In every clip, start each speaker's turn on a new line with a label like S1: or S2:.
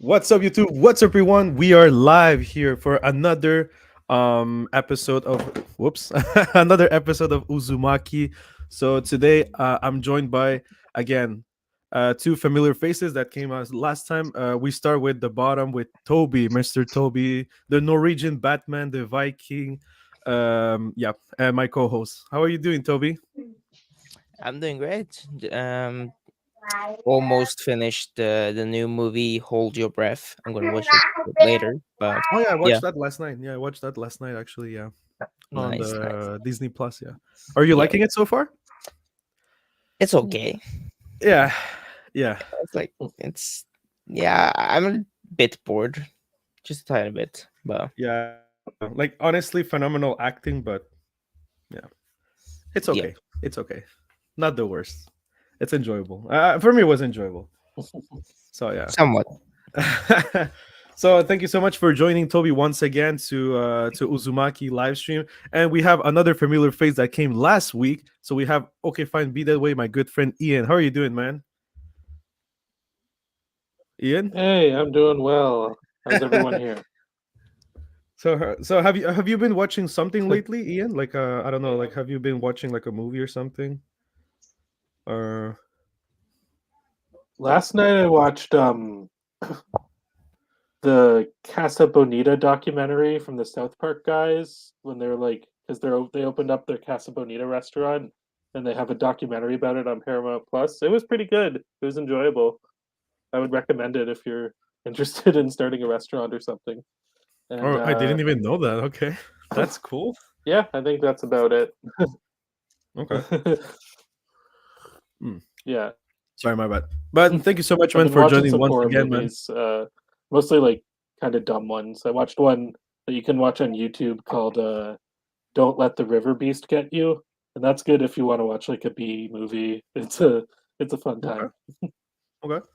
S1: What's up, YouTube? What's up, everyone? We are live here for another episode of whoops, another episode of Uzumaki. So today I'm joined by again two familiar faces that came out last time. We start with the bottom with Toby, Mr. Toby, the Norwegian Batman, the Viking. Yeah, and my co-host. How are you doing, Toby?
S2: I'm doing great. Almost finished the new movie Hold Your Breath. I'm gonna watch it later, but
S1: Oh yeah, I
S2: yeah,
S1: watched that last night. Yeah, I watched that last night actually. Yeah, on
S2: nice, nice.
S1: the Disney Plus. Yeah, are you
S2: Yeah,
S1: liking it so far?
S2: it's okay.
S1: Yeah, yeah,
S2: It's like it's yeah. I'm a bit bored, just a tiny bit, but
S1: yeah. Like honestly, phenomenal acting, but yeah, it's
S2: yeah,
S1: okay. It's okay. Not the worst. It's enjoyable. For me, it was enjoyable. So yeah.
S2: somewhat.
S1: So thank you so much for joining Toby once again to Uzumaki live stream, and we have another familiar face that came last week. So we have okay, fine, be that way, my good friend Ian. How are you doing, man? Ian.
S3: Hey, I'm doing well. How's everyone here?
S1: So have you been watching something lately, Ian? Like I don't know, like have you been watching like a movie or something? Or
S3: Last night I watched the Casa Bonita documentary from the South Park guys when they're like because they opened up their Casa Bonita restaurant and they have a documentary about it on Paramount Plus. It was pretty good. It was enjoyable. I would recommend it if you're interested in starting a restaurant or something. And
S1: I didn't even know that. Okay. That's cool.
S3: yeah, I think that's about it.
S1: Okay. Hmm.
S3: Yeah.
S1: Sorry, my bad. But thank you so much,
S3: I've
S1: man,
S3: been
S1: for
S3: watching
S1: joining
S3: some
S1: once
S3: horror
S1: again, man.
S3: movies, mostly like kind of dumb ones. I watched one that you can watch on YouTube called "Don't Let the River Beast Get You," and that's good if you want to watch like a B movie. It's a fun
S1: Okay.
S3: time.
S1: Okay.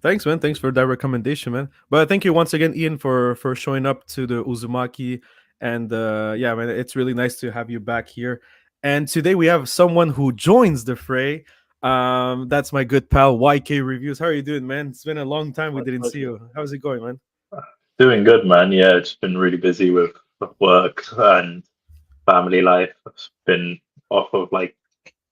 S1: Thanks, man. Thanks for that recommendation, man. But thank you once again, Ian, for showing up to the Uzumaki. And yeah, man, it's really nice to have you back here. And today we have someone who joins the fray. That's my good pal YK Reviews. How are you doing, man? It's been a long time we
S3: My
S1: didn't see
S3: pleasure.
S1: you. How's it going, man?
S4: Doing good, man. Yeah, it's been really busy with work and family life. I've been off of like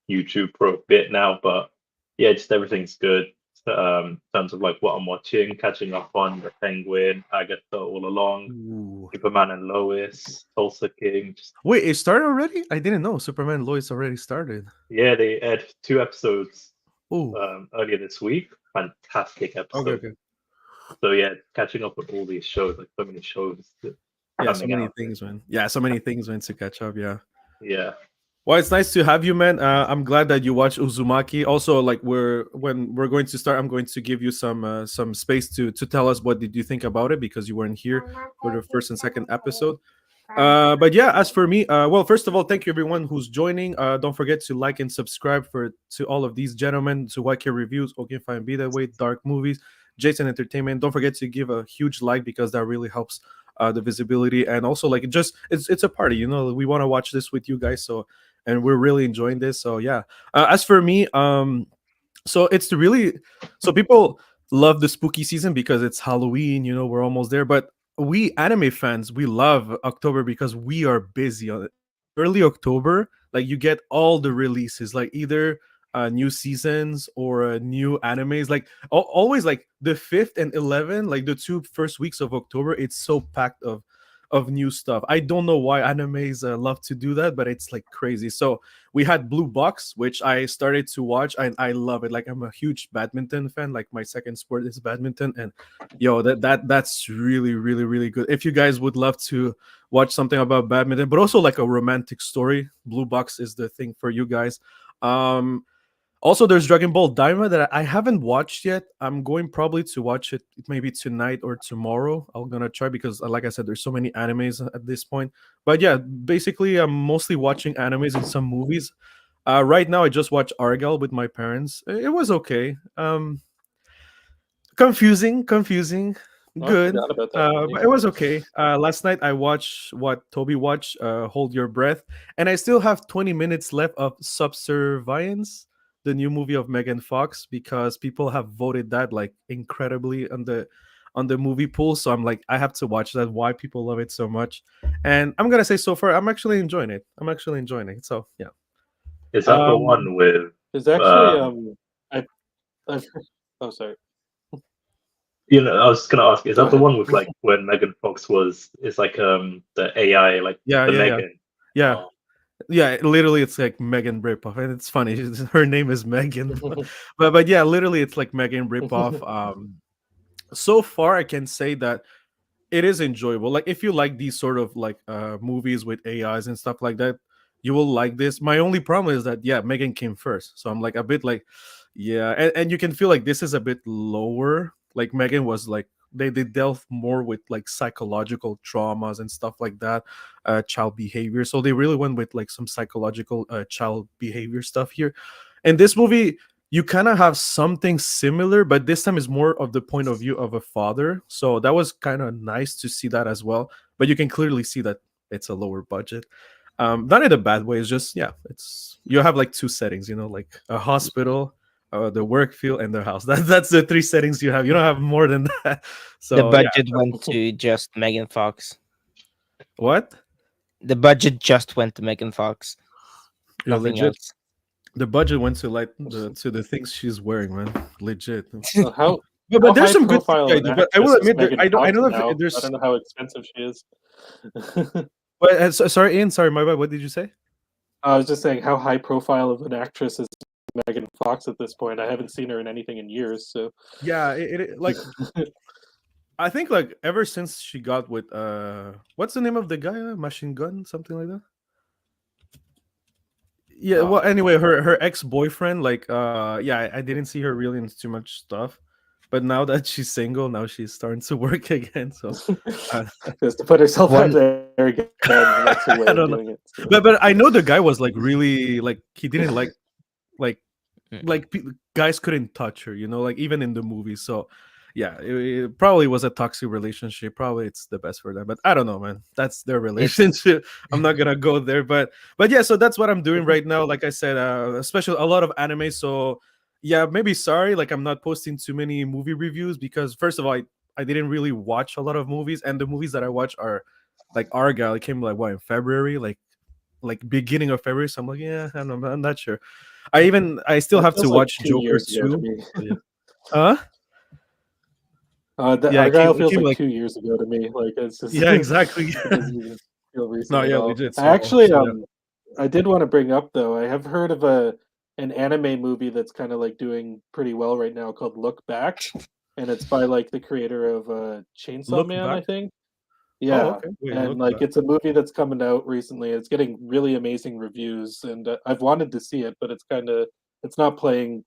S4: YouTube for a bit now, but yeah, just everything's good. In terms of like what I'm watching, catching up on The Penguin, Agatha All Along,
S1: Ooh.
S4: Superman and Lois, Tulsa King. Just
S1: Wait, it started already? I didn't know. Superman Lois already started.
S4: yeah, they had 2 episodes
S1: Oh,
S4: earlier this week. Fantastic
S1: okay,
S4: episode.
S1: okay.
S4: So yeah, catching up with all these shows, like so many shows
S1: Yeah, so
S4: coming
S1: many
S4: out.
S1: things, man. Yeah, so many things, man, to catch up. Yeah.
S4: Yeah.
S1: Well, it's nice to have you, man. I'm glad that you watched Uzumaki. Also, like when we're going to start, I'm going to give you some space to tell us what did you think about it because you weren't here for the first and second episode. But yeah, as for me, well, first of all, thank you everyone who's joining. Don't forget to like and subscribe for to all of these gentlemen to YK Reviews, Okay Fine Be That Way, Dark Movies, Jason Entertainment. Don't forget to give a huge like because that really helps the visibility and also like it's a party. You know, we want to watch this with you guys, so and we're really enjoying this. So yeah. As for me, so it's the really so people love the spooky season because it's Halloween, you know, we're almost there, but we anime fans, we love October because we are busy on it. Early October, like you get all the releases, like either new seasons or new animes, like always like the 5th and 11th, like the two first weeks of October, it's so packed of new stuff. I don't know why animes love to do that, but it's like crazy. So we had Blue Box, which I started to watch, and I love it. Like I'm a huge badminton fan. Like my second sport is badminton, and yo, that's really, really, really good. If you guys would love to watch something about badminton, but also like a romantic story, Blue Box is the thing for you guys. Um, Also, there's Dragon Ball Daima that I haven't watched yet. I'm going probably to watch it maybe tonight or tomorrow. I'm gonna try because, like I said, there's so many animes at this point. But yeah, basically, I'm mostly watching animes and some movies. Right now, I just watched Argyle with my parents. It was okay. Confusing,
S3: Oh, I
S1: good.
S3: forgot about that movie.
S1: But it was okay. Last night I watched what Toby watched, Hold Your Breath, and I still have 20 minutes left of Subservience, the new movie of Megan Fox, because people have voted that like incredibly on on the movie pool, so I'm like, I have to watch that. Why people love it so much, and I'm gonna say so far, I'm actually enjoying it. So yeah.
S4: Is that the
S1: Um,
S4: one with
S3: There's actually
S4: um
S3: I've oh sorry.
S4: I was gonna ask, is
S3: Go
S4: that the
S3: ahead.
S4: one with like when Megan Fox it's like the AI, like
S1: yeah,
S4: the
S1: yeah, yeah,
S4: Megan?
S1: yeah.
S4: Oh,
S1: Yeah, literally, it's like Megan ripoff, and it's funny. Her name is Megan, but yeah, literally, it's like Megan ripoff. So far, I can say that it is enjoyable. Like if you like these sort of like movies with AIs and stuff like that, you will like this. My only problem is that yeah, Megan came first, so I'm like a bit like yeah, and you can feel like this is a bit lower. Like Megan was like they delve more with like psychological traumas and stuff like that, child behavior. So they really went with like some psychological child behavior stuff here. And this movie, you kind of have something similar, but this time is more of the point of view of a father. So that was kind of nice to see that as well. But you can clearly see that it's a lower budget. Not in a bad way. It's just yeah, it's you have like two settings, like a hospital, the work field, and the house. That's the three settings you have. You don't have more than that.
S2: The
S1: So yeah,
S2: budget went to just Megan Fox.
S1: what?
S2: The budget just went to Megan Fox.
S1: You're
S2: Nothing
S1: legit.
S2: else.
S1: The budget went to like the things she's wearing, man. Legit.
S3: So how
S1: But there's
S3: high
S1: some good
S3: profile
S1: CGI,
S3: an
S1: but I will
S3: actress is
S1: admit that
S3: Megan
S1: I don't
S3: Fox
S1: know
S3: now?
S1: if there's.
S3: I don't know how expensive she is.
S1: But sorry, Ian. Sorry, my bad. What did you say?
S3: I was just saying how high profile of an actress is Megan Fox at this point. I haven't seen her in anything in years. So
S1: Yeah, like I think like ever since she got with what's the name of the guy? Machine Gun, something like that. Yeah. Well, anyway, her ex boyfriend, like yeah, I didn't see her really in too much stuff, but now that she's single, now she's starting to work again. So
S3: just to put herself out
S2: One-
S3: there again, that's her way
S1: I
S3: of
S1: don't know.
S3: doing it. So.
S1: But I know the guy was like really like he didn't like guys couldn't touch her, like even in the movie. So yeah, it probably was a toxic relationship. Probably it's the best for them, but I don't know, man. That's their relationship. I'm not gonna go there, but yeah. So that's what I'm doing right now. Like I said, especially a lot of anime. So yeah, maybe sorry, like I'm not posting too many movie reviews because first of all, I didn't really watch a lot of movies, and the movies that I watch are like Argyle. It came like what in February, like beginning of February. So I'm like, yeah, I'm not sure. I still
S3: That
S1: have to
S3: feels like
S1: watch
S3: 2
S1: Joker
S3: years ago to
S1: 2.
S3: me.
S1: Yeah. Huh?
S3: The
S1: Yeah,
S3: Argyle
S1: it
S3: feels
S1: came
S3: like
S1: like
S3: 2 years ago to me. Like it's just
S1: yeah, exactly.
S3: it doesn't even feel recent
S1: No,
S3: at
S1: yeah,
S3: all.
S1: legit.
S3: I actually
S1: so, yeah.
S3: I did want to bring up though. I have heard of an anime movie that's kind of like doing pretty well right now called Look Back, and it's by like the creator of Chainsaw
S1: Look
S3: Man, I
S1: Back.
S3: think.
S1: Oh,
S3: Yeah,
S1: okay. Wait,
S3: and
S1: Look
S3: like
S1: Back.
S3: it's a movie that's coming out recently. It's getting really amazing reviews, and I've wanted to see it, but it's not playing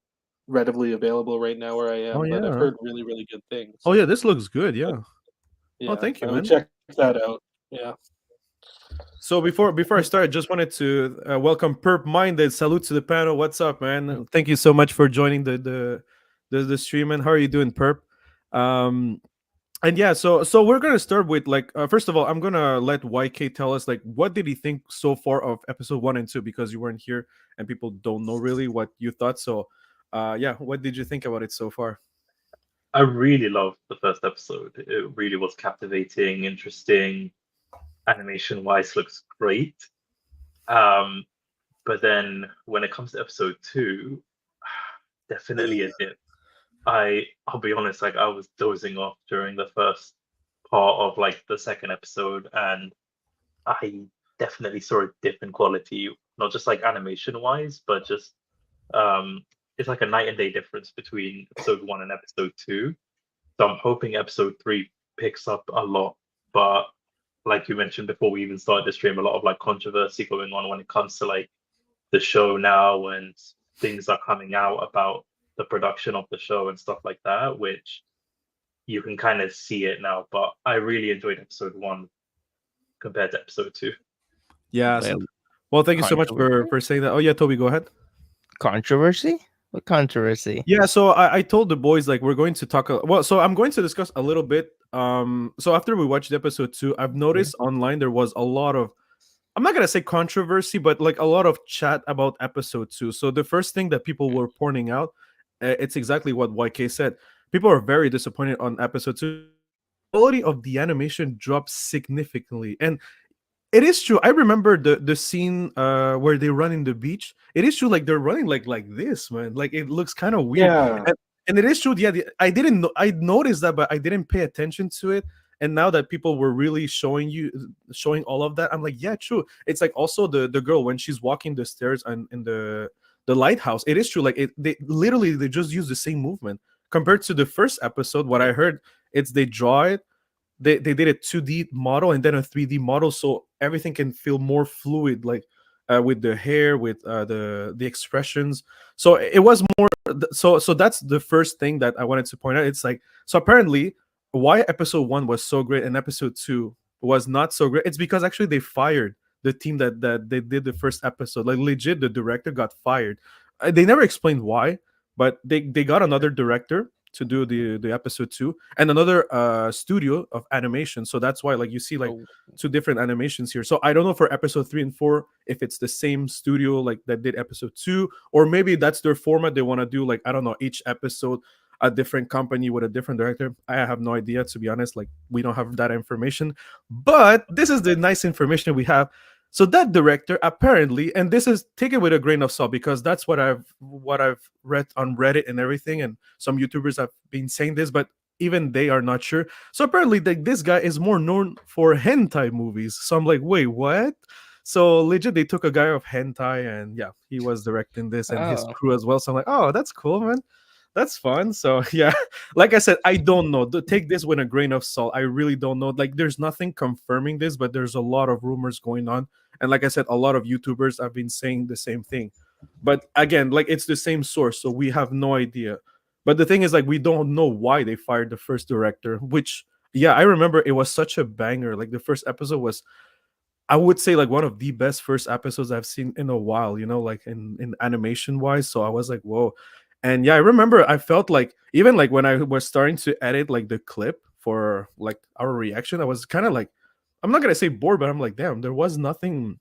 S3: readily available right now where I am.
S1: Oh
S3: But I've
S1: yeah.
S3: heard really really good things.
S1: Oh yeah, this looks good.
S3: But
S1: Yeah. Oh,
S3: yeah,
S1: thank you,
S3: I would
S1: man.
S3: check that out. Yeah.
S1: So before I start, I just wanted to welcome Perp Minded. Salute to the panel. What's up, man? Thank you so much for joining the stream. And how are you doing, Perp? Um, and yeah, so we're gonna start with like first of all, I'm gonna let YK tell us like what did he think so far of episode 1 and 2 because you weren't here and people don't know really what you thought. So yeah, what did you think about it so far?
S4: I really loved the first episode. It really was captivating, interesting. Animation wise, looks great. But then when it comes to episode 2, definitely a dip. I'll be honest, like I was dozing off during the first part of like the second episode, and I definitely saw a dip in quality, not just like animation wise, but just it's like a night and day difference between episode 1 and episode 2. So I'm hoping episode 3 picks up a lot, but like you mentioned before we even started the stream, a lot of like controversy going on when it comes to like the show now, and things are coming out about the production of the show and stuff like that, which you can kind of see it now. But I really enjoyed episode 1 compared to episode 2.
S1: Yeah. Well, thank you so much for saying that. Oh yeah, Toby, go ahead.
S2: Controversy? What controversy?
S1: Yeah, so I told the boys like we're going to talk. So I'm going to discuss a little bit. So after we watched episode 2, I've noticed online there was a lot of, I'm not gonna say controversy, but like a lot of chat about episode 2. So the first thing that people were pointing out, it's exactly what YK said. People are very disappointed on episode 2 quality of the animation dropped significantly. And it is true. I remember the scene where they run in the beach. It is true, like they're running like this, man. Like it looks kind of weird.
S3: Yeah.
S1: And it is true. Yeah, I didn't know. I noticed that, but I didn't pay attention to it. And now that people were really showing all of that, I'm like, yeah, true. It's like also the girl when she's walking the stairs and in the lighthouse. It is true. Like they just use the same movement compared to the first episode. What I heard, it's they draw it, they did a 2D model and then a 3D model, so everything can feel more fluid, like with the hair, with the expressions. So it was more. So that's the first thing that I wanted to point out. It's like, so apparently why episode 1 was so great and episode 2 was not so great. It's because actually they fired the team that they did the first episode. Like legit, the director got fired. They never explained why, but they got another director to do the episode 2 and another studio of animation. So that's why like you see like
S2: Oh.
S1: 2 different animations here. So I don't know for episode 3 and 4 if it's the same studio like that did episode 2, or maybe that's their format. They want to do like, I don't know, each episode a different company with a different director. I have no idea, to be honest. Like we don't have that information, but this is the nice information we have. So that director apparently, and this is, take it with a grain of salt because that's what I've read on Reddit and everything, and some YouTubers have been saying this, but even they are not sure. So apparently, this guy is more known for hentai movies. So I'm like, wait, what? So legit, they took a guy of hentai, and yeah, he was directing this and his
S2: Oh.
S1: crew as well. So I'm like, oh, that's cool, man. That's fun. So yeah, like I said, I don't know. Take this with a grain of salt. I really don't know. Like, there's nothing confirming this, but there's a lot of rumors going on. And like I said, a lot of YouTubers have been saying the same thing. But again, like it's the same source, so we have no idea. But the thing is, like, we don't know why they fired the first director. Which, yeah, I remember it was such a banger. Like the first episode was, I would say, like one of the best first episodes I've seen in a while, like in animation wise. So I was like, whoa. And yeah, I remember I felt like even like when I was starting to edit like the clip for like our reaction, I was kind of like, I'm not gonna say bored, but I'm like, damn, there was nothing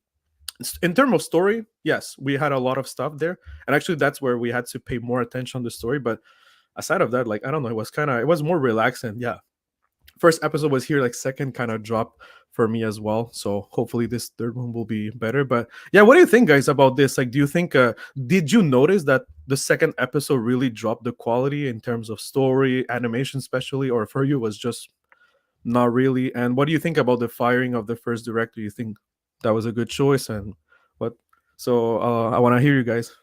S1: in terms of story. Yes, we had a lot of stuff there. And actually that's where we had to pay more attention on the story. But aside of that, like I don't know, it was more relaxed. And yeah, first episode was here, like second kind of drop for me as well. So hopefully this third one will be better. But yeah, what do you think, guys, about this? Like, do you think did you notice that the second episode really dropped the quality in terms of story, animation especially, or for you was just not really? And what do you think about the firing of the first director? You think that was a good choice? And what? So I want to hear you guys.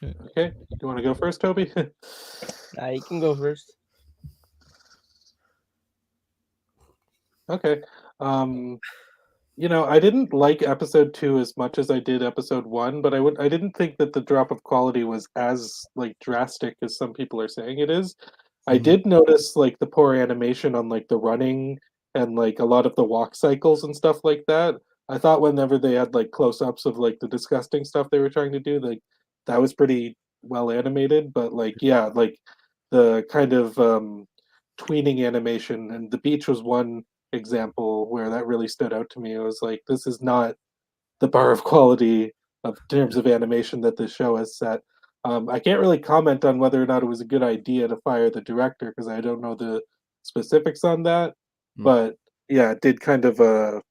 S3: Okay, you want to go first, Toby?
S2: You can go first.
S3: Okay. I didn't like episode 2 as much as I did episode 1, but I didn't think that the drop of quality was as like drastic as some people are saying it is. I
S1: Mhm.
S3: did notice like the poor animation on like the running and like a lot of the walk cycles and stuff like that. I thought whenever they had like close-ups of like the disgusting stuff they were trying to do, like that was pretty well animated, but like yeah, like the kind of tweening animation, and the beach was one example where that really stood out to me. It was like, this is not the bar of quality of terms of animation that the show has set. I can't really comment on whether or not it was a good idea to fire the director because I don't know the specifics on that.
S1: Mm.
S3: But yeah, it did kind of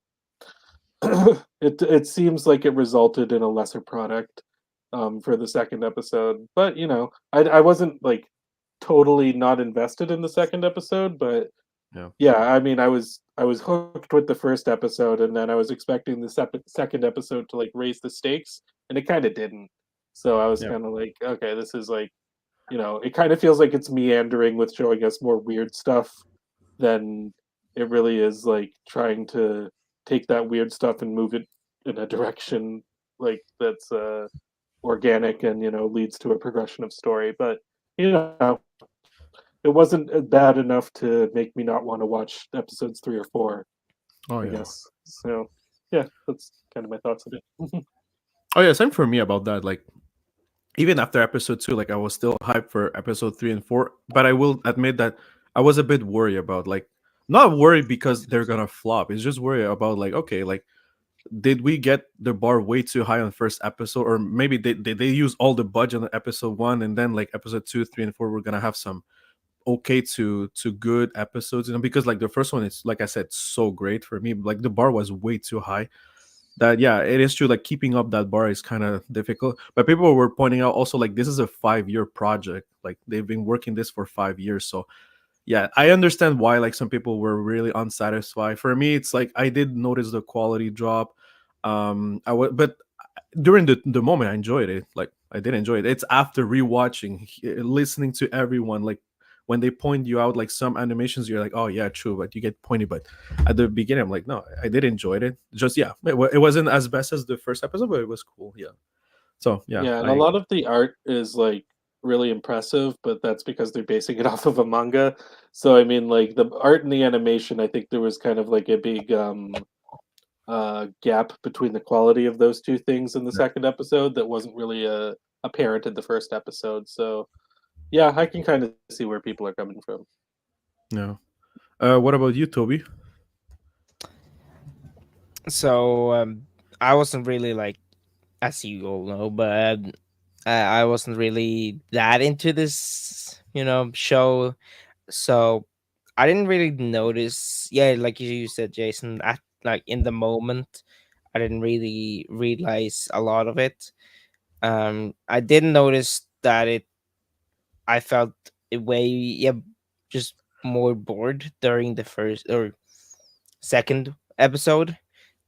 S3: it seems like it resulted in a lesser product for the second episode. But I wasn't like totally not invested in the second episode, but
S1: Yeah.
S3: yeah, I mean, I was hooked with the first episode, and then I was expecting the second episode to like raise the stakes, and it kind of didn't. So I was
S1: Yeah.
S3: kind of like, okay, this is like, it kind of feels like it's meandering with showing us more weird stuff than it really is like trying to take that weird stuff and move it in a direction like that's organic and leads to a progression of story. But it wasn't bad enough to make me not want to watch episodes 3 or 4,
S1: Oh
S3: I
S1: yeah.
S3: guess. So yeah, that's kind of my thoughts on it.
S1: Oh yeah, same for me about that. Like even after episode 2, like I was still hyped for episode 3 and 4, but I will admit that I was a bit worried about, like, not worried because they're gonna flop. It's just worried about like, okay, like did we get the bar way too high on the first episode, or maybe they use all the budget on episode 1, and then like episode 2, 3, and 4 we're gonna have some okay to good episodes, because like the first one is, like I said, so great for me. Like the bar was way too high. That, yeah, it is true. Like keeping up that bar is kind of difficult. But people were pointing out also, like, this is a 5-year project. Like they've been working this for 5 years. So yeah, I understand why like some people were really unsatisfied. For me, it's like I did notice the quality drop. But during the moment I enjoyed it. Like I did enjoy it. It's after rewatching, listening to everyone, like when they point you out like some animations, you're like, oh yeah, true, but you get pointed. But at the beginning, I'm like, no, I did enjoy it. Just, yeah, it wasn't as best as the first episode, but it was cool. Yeah. So yeah,
S3: Yeah, and a lot of the art is like really impressive, but that's because they're basing it off of a manga. So I mean, like the art and the animation, I think there was kind of like a big gap between the quality of those two things in the second episode that wasn't really apparent in the first episode. So yeah, I can kind of see where people are coming from.
S1: yeah. What about you, Toby?
S2: So I wasn't really like, as you all know, but I wasn't really that into this, show. So I didn't really notice. Yeah, like you said, Jason, at like in the moment, I didn't really realize a lot of it. I did notice that I felt a way, yeah, just more bored during the first or second episode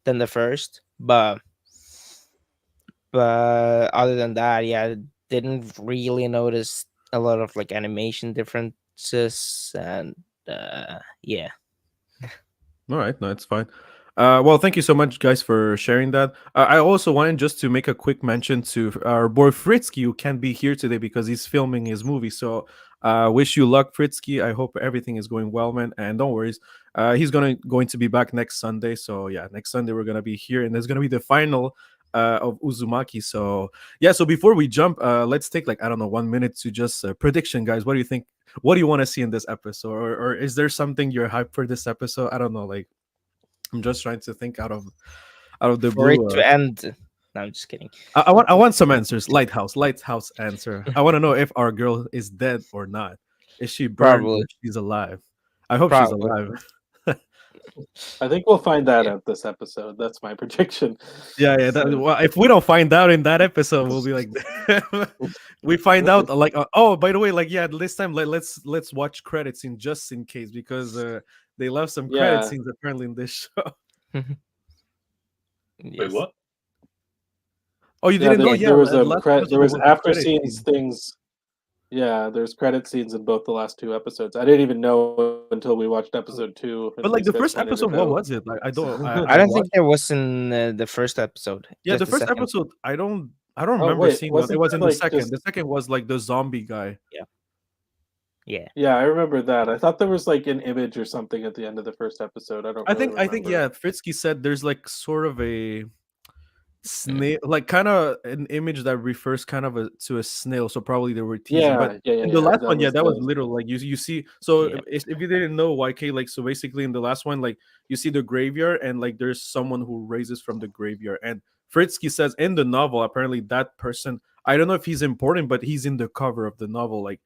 S2: than the first, but other than that, yeah, I didn't really notice a lot of like animation differences, and yeah.
S1: All right, no, it's fine. Well, thank you so much, guys, for sharing that. I also wanted just to make a quick mention to our boy Fritsky, who can't be here today because he's filming his movie. So, wish you luck, Fritsky. I hope everything is going well, man. And don't worry, he's going to be back next Sunday. So yeah, next Sunday we're gonna be here, and there's gonna be the final of Uzumaki. So yeah, so before we jump, let's take like, I don't know, 1 minute to just prediction, guys. What do you think? What do you want to see in this episode, or is there something you're hyped for this episode? I don't know, like I'm just trying to think out of the
S2: For it
S1: blue.
S2: to end. No, I'm just kidding.
S1: I want some answers. Lighthouse answer. I want to know if our girl is dead or not. Is she burned or
S2: Probably.
S1: she's alive? I hope she's
S2: Probably.
S1: alive.
S3: I think we'll find that
S2: Yeah.
S3: out this episode. That's my prediction.
S1: Yeah.
S3: So,
S1: Well, if we don't find out in that episode, we'll be like, we find out like, oh, by the way, like, yeah, this time let's watch credits in just in case, because they left some credit
S3: yeah,
S1: scenes apparently in this show.
S4: Wait,
S2: Yes.
S4: what?
S1: Oh, you
S3: yeah.
S1: didn't know?
S3: There,
S1: Yeah,
S3: there was a
S1: last
S3: there
S1: episode
S3: was
S1: was a
S3: after
S1: credit
S3: scenes
S1: scene.
S3: things. Yeah, there's credit scenes in both the last two episodes. I didn't even know until we watched episode 2, and
S1: But like
S3: these
S1: the
S3: guys
S1: first
S3: pointed
S1: episode,
S3: it
S1: what
S3: out.
S1: was it? Like I don't.
S3: So,
S2: I
S1: I
S2: don't think
S1: watched.
S2: there was in the first episode.
S1: Yeah,
S2: Just
S1: the
S2: the
S1: first
S2: second.
S1: episode, I don't
S3: oh
S1: remember
S3: wait,
S1: seeing one. It
S3: wasn't
S1: was
S3: there
S1: in the
S3: like
S1: second.
S3: just
S1: The second was like the zombie guy.
S2: Yeah.
S3: yeah, I remember that. I thought there was like an image or something at the end of the first episode. I don't
S1: I
S3: really
S1: think I think
S3: remember.
S1: yeah, Fritsky said there's like sort of a snail, like kind of an image that refers kind of to a snail. So probably they were teasing. But in the
S3: Yeah.
S1: last
S3: That
S1: one, yeah,
S3: was
S1: that was
S3: the
S1: literal. Like you see. So
S2: Yeah.
S1: if you didn't know, YK, like, so basically in the last one, like you see the graveyard, and like there's someone who raises from the graveyard. And Fritsky says in the novel, apparently that person, I don't know if he's important, but he's in the cover of the novel, like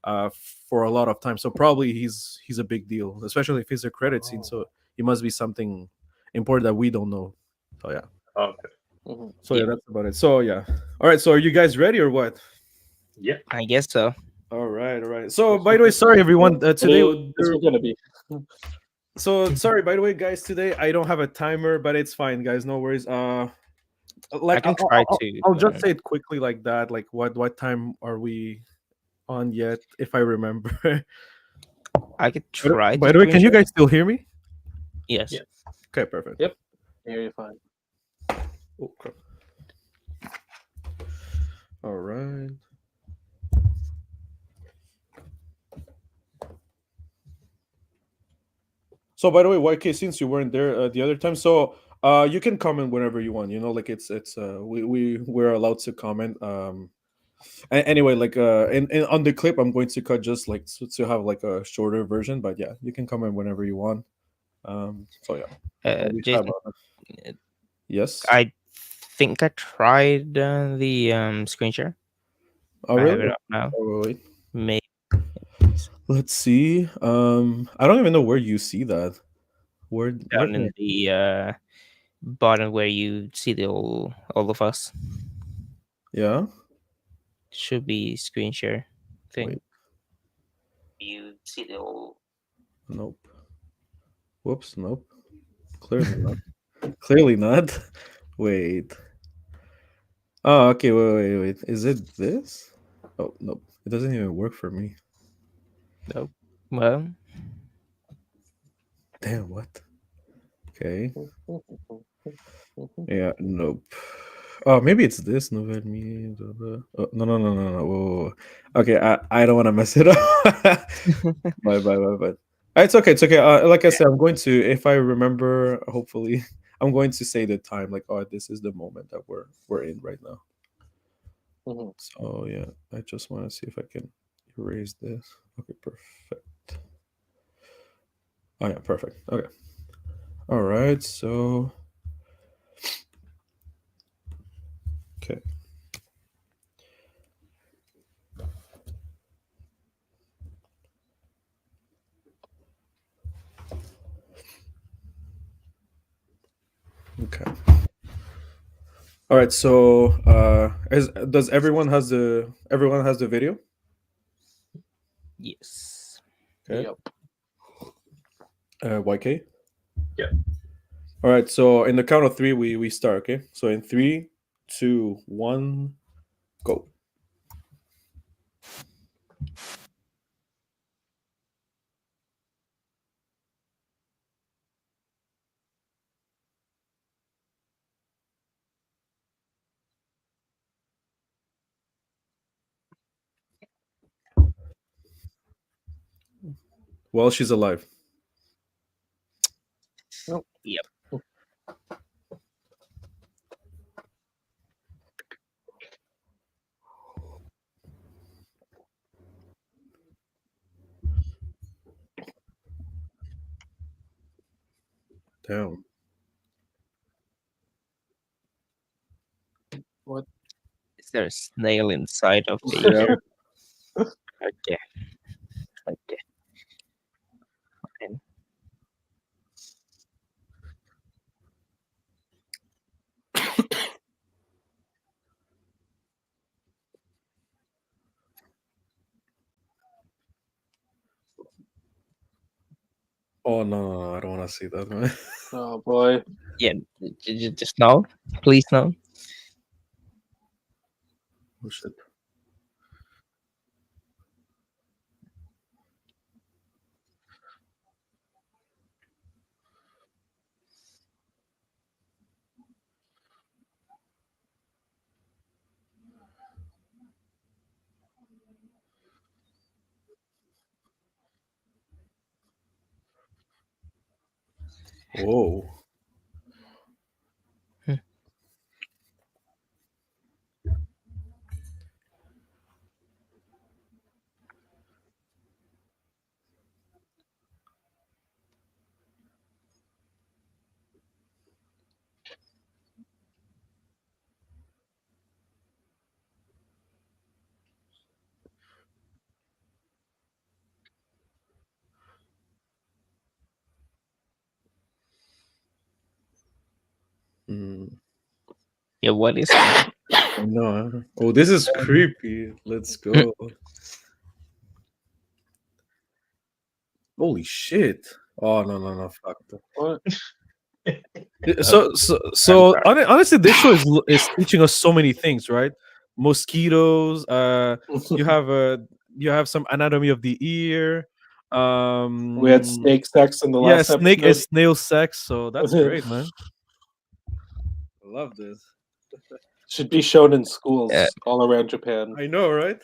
S1: uh for a lot of time. So probably he's a big deal, especially if it's a credit scene. So he must be something important that we don't know. So yeah.
S4: Okay.
S3: Mhm.
S1: So yeah,
S2: Yeah.
S1: that's about it. So yeah. All right. So are you guys ready or what?
S4: Yeah.
S2: I guess so.
S1: All right. All right. So by the way, sorry everyone. Today,
S3: we're gonna be.
S1: so sorry. By the way, guys, today I don't have a timer, but it's fine, guys. No worries. Like
S2: I can try
S1: I'll
S2: to.
S1: just say it quickly like that. Like what time are we on yet? If I remember.
S2: I could try.
S1: By
S2: To
S1: the way, can you
S2: screenshot.
S1: guys still hear me?
S2: Yes.
S4: Yeah.
S1: Okay. Perfect.
S3: Yep. Here you fine.
S1: Oh crap. All right. So by the way, YK, since you weren't there the other time, so you can comment whenever you want. You know, like it's we're allowed to comment. Anyway, like and on the clip, I'm going to cut just like to have like a shorter version. But yeah, you can comment whenever you want. So yeah,
S2: Jason,
S1: yes.
S2: I think I tried the screen share.
S1: Oh
S2: I have
S1: really?
S2: it up now.
S1: Oh, wait.
S2: Maybe.
S1: Let's see. I don't even know where you see that. Where
S2: Down
S1: can
S2: in the bottom where you see the all of us.
S1: yeah?
S2: Should be screen share thing.
S1: Wait,
S2: You see the all.
S1: nope. Whoops, nope. Clearly not. Clearly not. Wait. Oh, okay. Wait. Is it this? Oh, nope. It doesn't even work for me.
S2: Nope. Well,
S1: Damn, what? Okay. Yeah, nope. Oh, maybe it's this. No, let me. Oh, no. Whoa. Okay, I don't want to mess it up. Bye. It's okay. It's okay. Like I said, I'm going to, if I remember, hopefully, I'm going to say the time. Like, oh, this is the moment that we're in right now.
S3: Mhm.
S1: So yeah, I just want to see if I can erase this. Okay, perfect. Oh yeah, perfect. Okay. All right. So okay. Okay. All right. So does everyone has the video?
S2: yes.
S1: Okay.
S3: Yep.
S1: YK.
S4: Yeah.
S1: All right. So in the count of three, we start. Okay. So in 3, 2, 1, go. Well, she's alive.
S2: Yep.
S1: Damn.
S3: What?
S2: Is there a snail inside of the
S1: Yeah.
S2: ear? Okay. Okay. Fine.
S1: Oh no, I don't want to see that, man.
S3: Oh boy.
S2: Yeah. Just no. Please no.
S1: Oh shit. Whoa.
S2: Hmm.
S1: Mm,
S2: Yeah. What is that?
S1: no. Oh, this is creepy. Let's go. Holy shit. Oh no. Fuck.
S3: What?
S1: Yeah,
S2: Uh, I'm sorry.
S1: Honestly, this show is teaching us so many things, right? Mosquitoes. You have some anatomy of the ear.
S3: We had
S1: Um,
S3: snake sex in the
S1: yeah,
S3: last
S1: snake and
S3: episode.
S1: snail sex. So that's great, man. I love this.
S3: Should be shown in
S2: Uh,
S3: schools all around Japan.
S1: I know, right?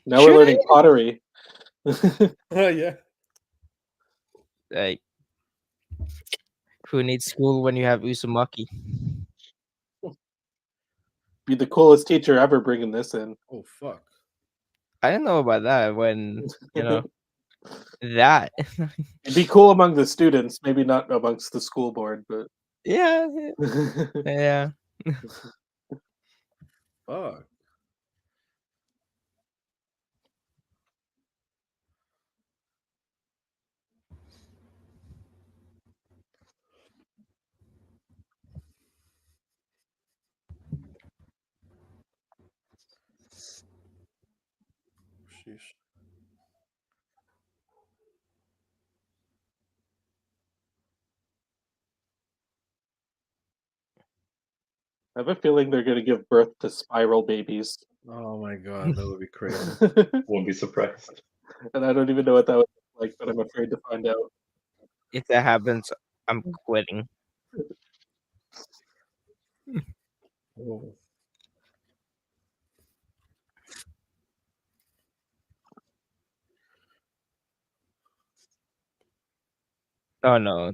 S3: Now we're
S2: should
S3: learning pottery.
S1: Yeah.
S2: I? Who needs school when you have Uzumaki?
S3: Be the coolest teacher ever bringing this in.
S1: Oh fuck.
S2: I don't know about that. When you know that.
S3: It'd be cool among the students, maybe not amongst the school board, but
S2: Yeah. Yeah.
S1: Fuck. sheesh.
S3: I have a feeling they're gonna give birth to spiral babies.
S1: Oh my god, that would be crazy.
S4: Won't be surprised.
S3: And I don't even know what that would look like, but I'm afraid to find out.
S2: If that happens, I'm quitting.
S1: Oh.
S2: Oh no.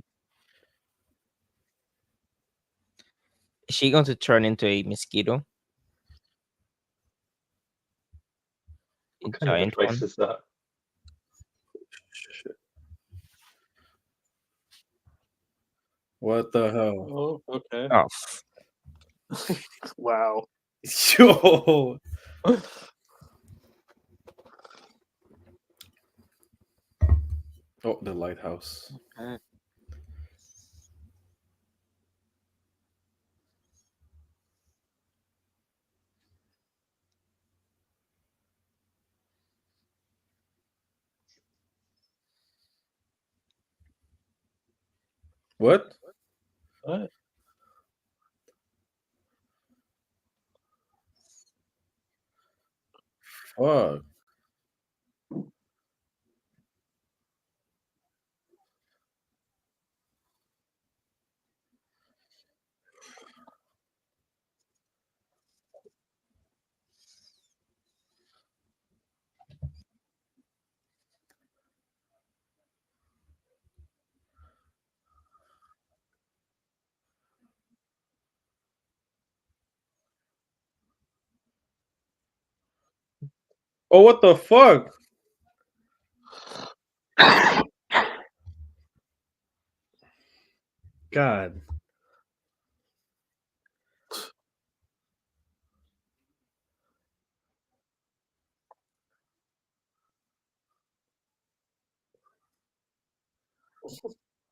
S2: Is she going to turn into a mosquito? A
S4: What kind of
S2: giant
S4: advice
S2: one?
S4: is that?
S1: Shit. What the hell?
S3: Oh, okay.
S2: Oh,
S3: Wow.
S1: Yo! Oh, the lighthouse.
S3: Okay.
S1: What?
S3: What?
S1: Fuck. Oh, what the fuck? God.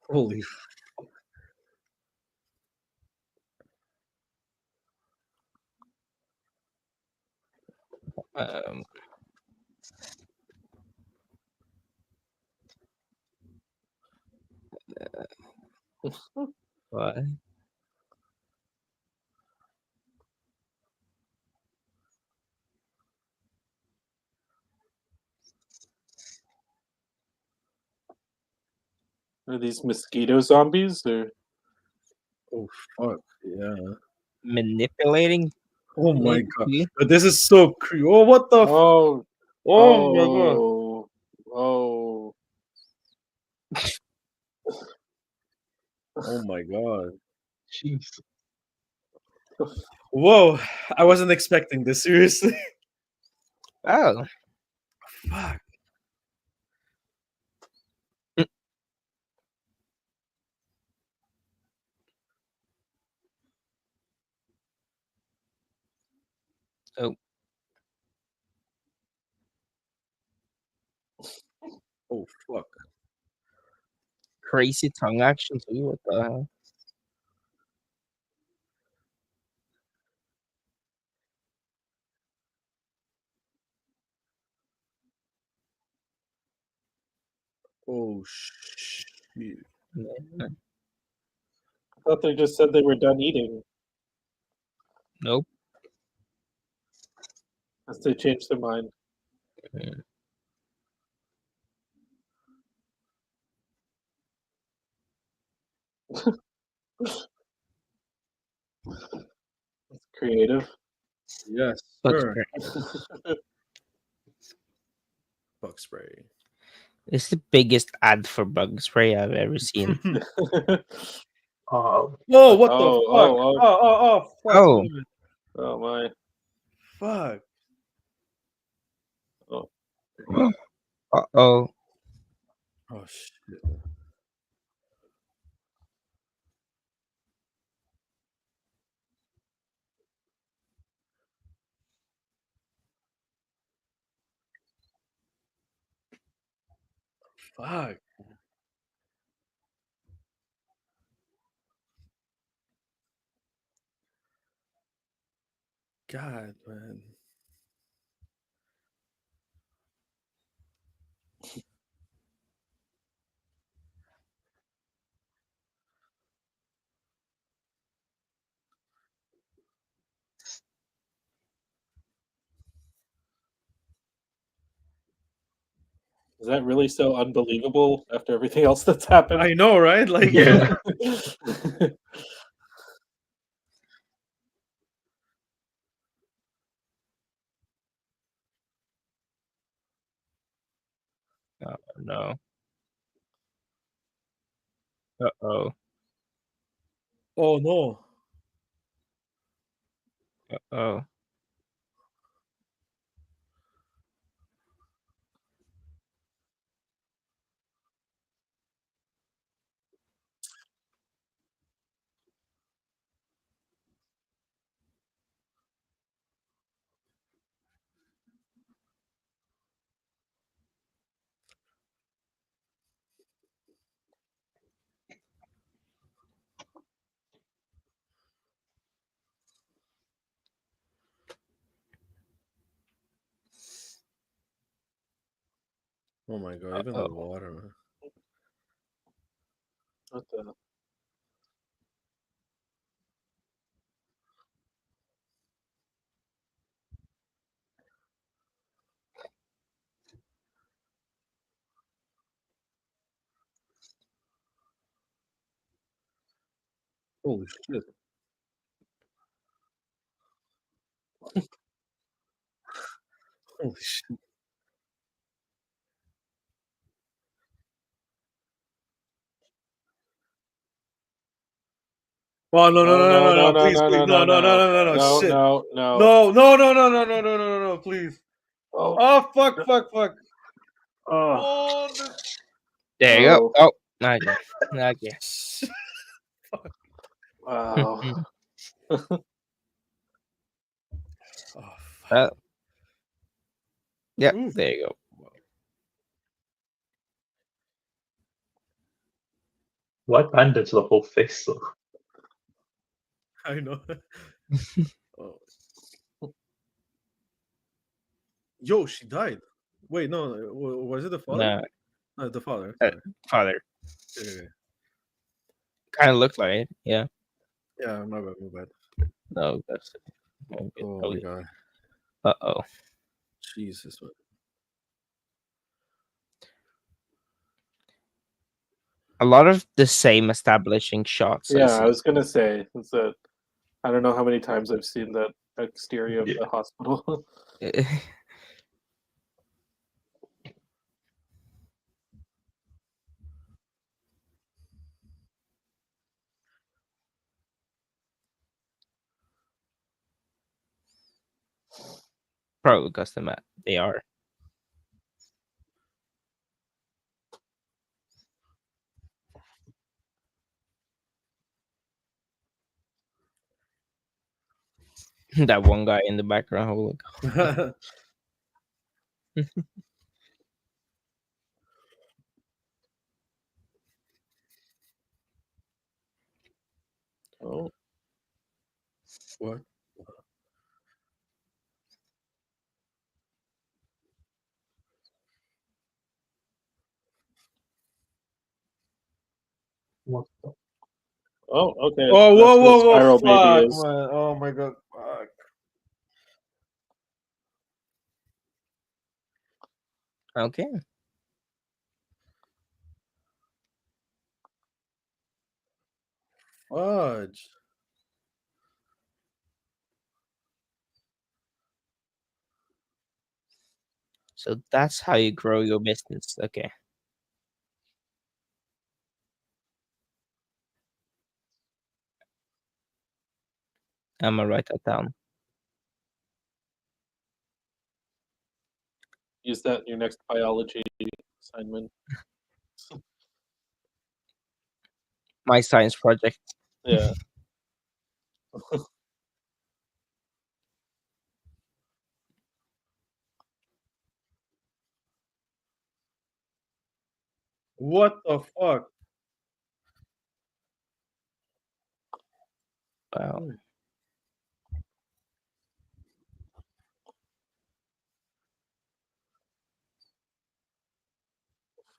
S1: Holy.
S2: um, what?
S3: Are these mosquito zombies or
S1: Oh, fuck. Yeah.
S2: Manipulating
S1: Oh my
S2: it?
S1: god. But this is so creepy. Oh, what the.
S3: oh
S1: Oh my god.
S3: oh oh
S1: Oh my god.
S4: Jeez.
S1: Whoa. I wasn't expecting this. Seriously.
S2: Oh,
S1: Fuck.
S2: oh,
S1: Oh, fuck.
S2: crazy tongue action too. What the hell?
S1: Oh, shit.
S2: Yeah.
S3: I thought they just said they were done eating.
S2: Nope.
S3: As they changed their mind.
S2: Mm.
S3: It's creative.
S1: Yes,
S2: Bug
S1: sir.
S2: spray.
S1: Bug spray.
S2: It's the biggest ad for bug spray I've ever seen.
S4: Oh,
S1: Whoa, what the
S3: Oh,
S1: fuck?
S3: oh,
S1: Oh, fuck.
S2: Oh,
S3: oh my.
S1: Fuck.
S3: Oh.
S2: uh-oh.
S1: Oh, shit. Fuck. God, man.
S3: Is that really so unbelievable after everything else that's happened?
S1: I know, right? Like,
S4: Yeah.
S2: Oh no. Uh-oh.
S1: oh no.
S2: Uh-oh.
S1: Oh my god, even the
S2: Uh-oh.
S1: water, man.
S3: What the?
S1: Holy shit. Holy shit. Oh no no
S3: Oh
S1: no no
S3: no
S1: no
S3: no
S1: no!
S3: no
S1: Please
S3: no
S1: please
S3: no no
S1: no no no
S3: no
S1: no no no!
S3: no
S1: Shit!
S3: no no
S1: No no no no no no no no no no! Please!
S3: oh
S1: Oh fuck fuck fuck!
S3: oh
S1: Oh
S2: There you go.
S3: oh
S2: Oh, okay. Okay.
S1: shit!
S3: wow.
S1: Oh
S2: Uh,
S1: fuck!
S2: yeah,
S1: Oof.
S2: there you go.
S4: Why bandage the whole face though?
S1: I know. Oh. Yo, she died. Wait, no, was it the father?
S2: No,
S1: The father.
S2: uh,
S1: Sorry.
S2: father.
S1: Okay.
S2: Kind of looked like it. Yeah.
S1: Yeah, my bad, my bad.
S2: No, that's
S1: Oh my god,
S2: Uh-oh.
S1: Jesus, man.
S2: A lot of the same establishing shots. I
S3: Yeah, I
S2: see.
S3: was gonna say is that I don't know how many times I've seen that exterior of
S4: Yeah.
S3: the hospital.
S2: Probably because they are. That one guy in the background. Oh, look.
S1: Oh, what?
S4: What the-
S3: Oh, okay.
S1: Oh,
S3: That's
S1: whoa,
S3: what a
S1: whoa, whoa!
S3: spiral baby
S1: Fuck,
S3: is.
S1: man! Oh my god, fuck!
S2: Okay.
S1: Fudge!
S2: So that's how you grow your business. Okay. I'm gonna write that down.
S3: Use that in your next biology assignment.
S2: My science project.
S3: Yeah.
S1: What the fuck?
S2: Wow.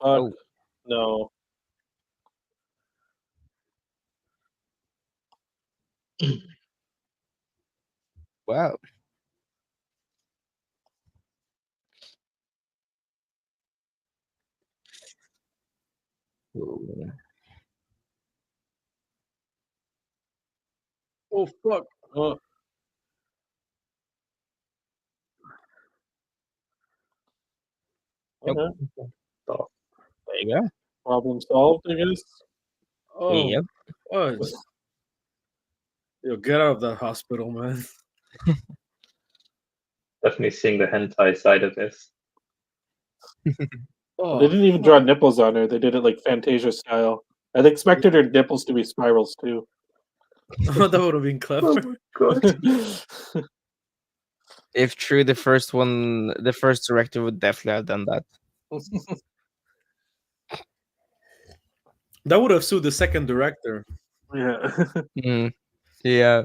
S3: Fuck.
S2: Oh,
S3: No.
S2: wow. Ooh.
S1: Oh fuck! Oh,
S2: Yep.
S3: Okay.
S4: So,
S2: There you go.
S3: Problem solved, I guess.
S1: oh,
S2: Yep.
S1: oh! Yo, get out of that hospital, man.
S4: definitely seeing the hentai side of this.
S1: Oh,
S3: They didn't even draw nipples on her. They did it like Fantasia style. I'd expected her nipples to be spirals too.
S1: oh, that would have been
S4: Oh
S1: clever.
S4: my god.
S2: If true, the first director would definitely have done that.
S1: That would have sued the second director.
S3: Yeah.
S2: Mm, yeah.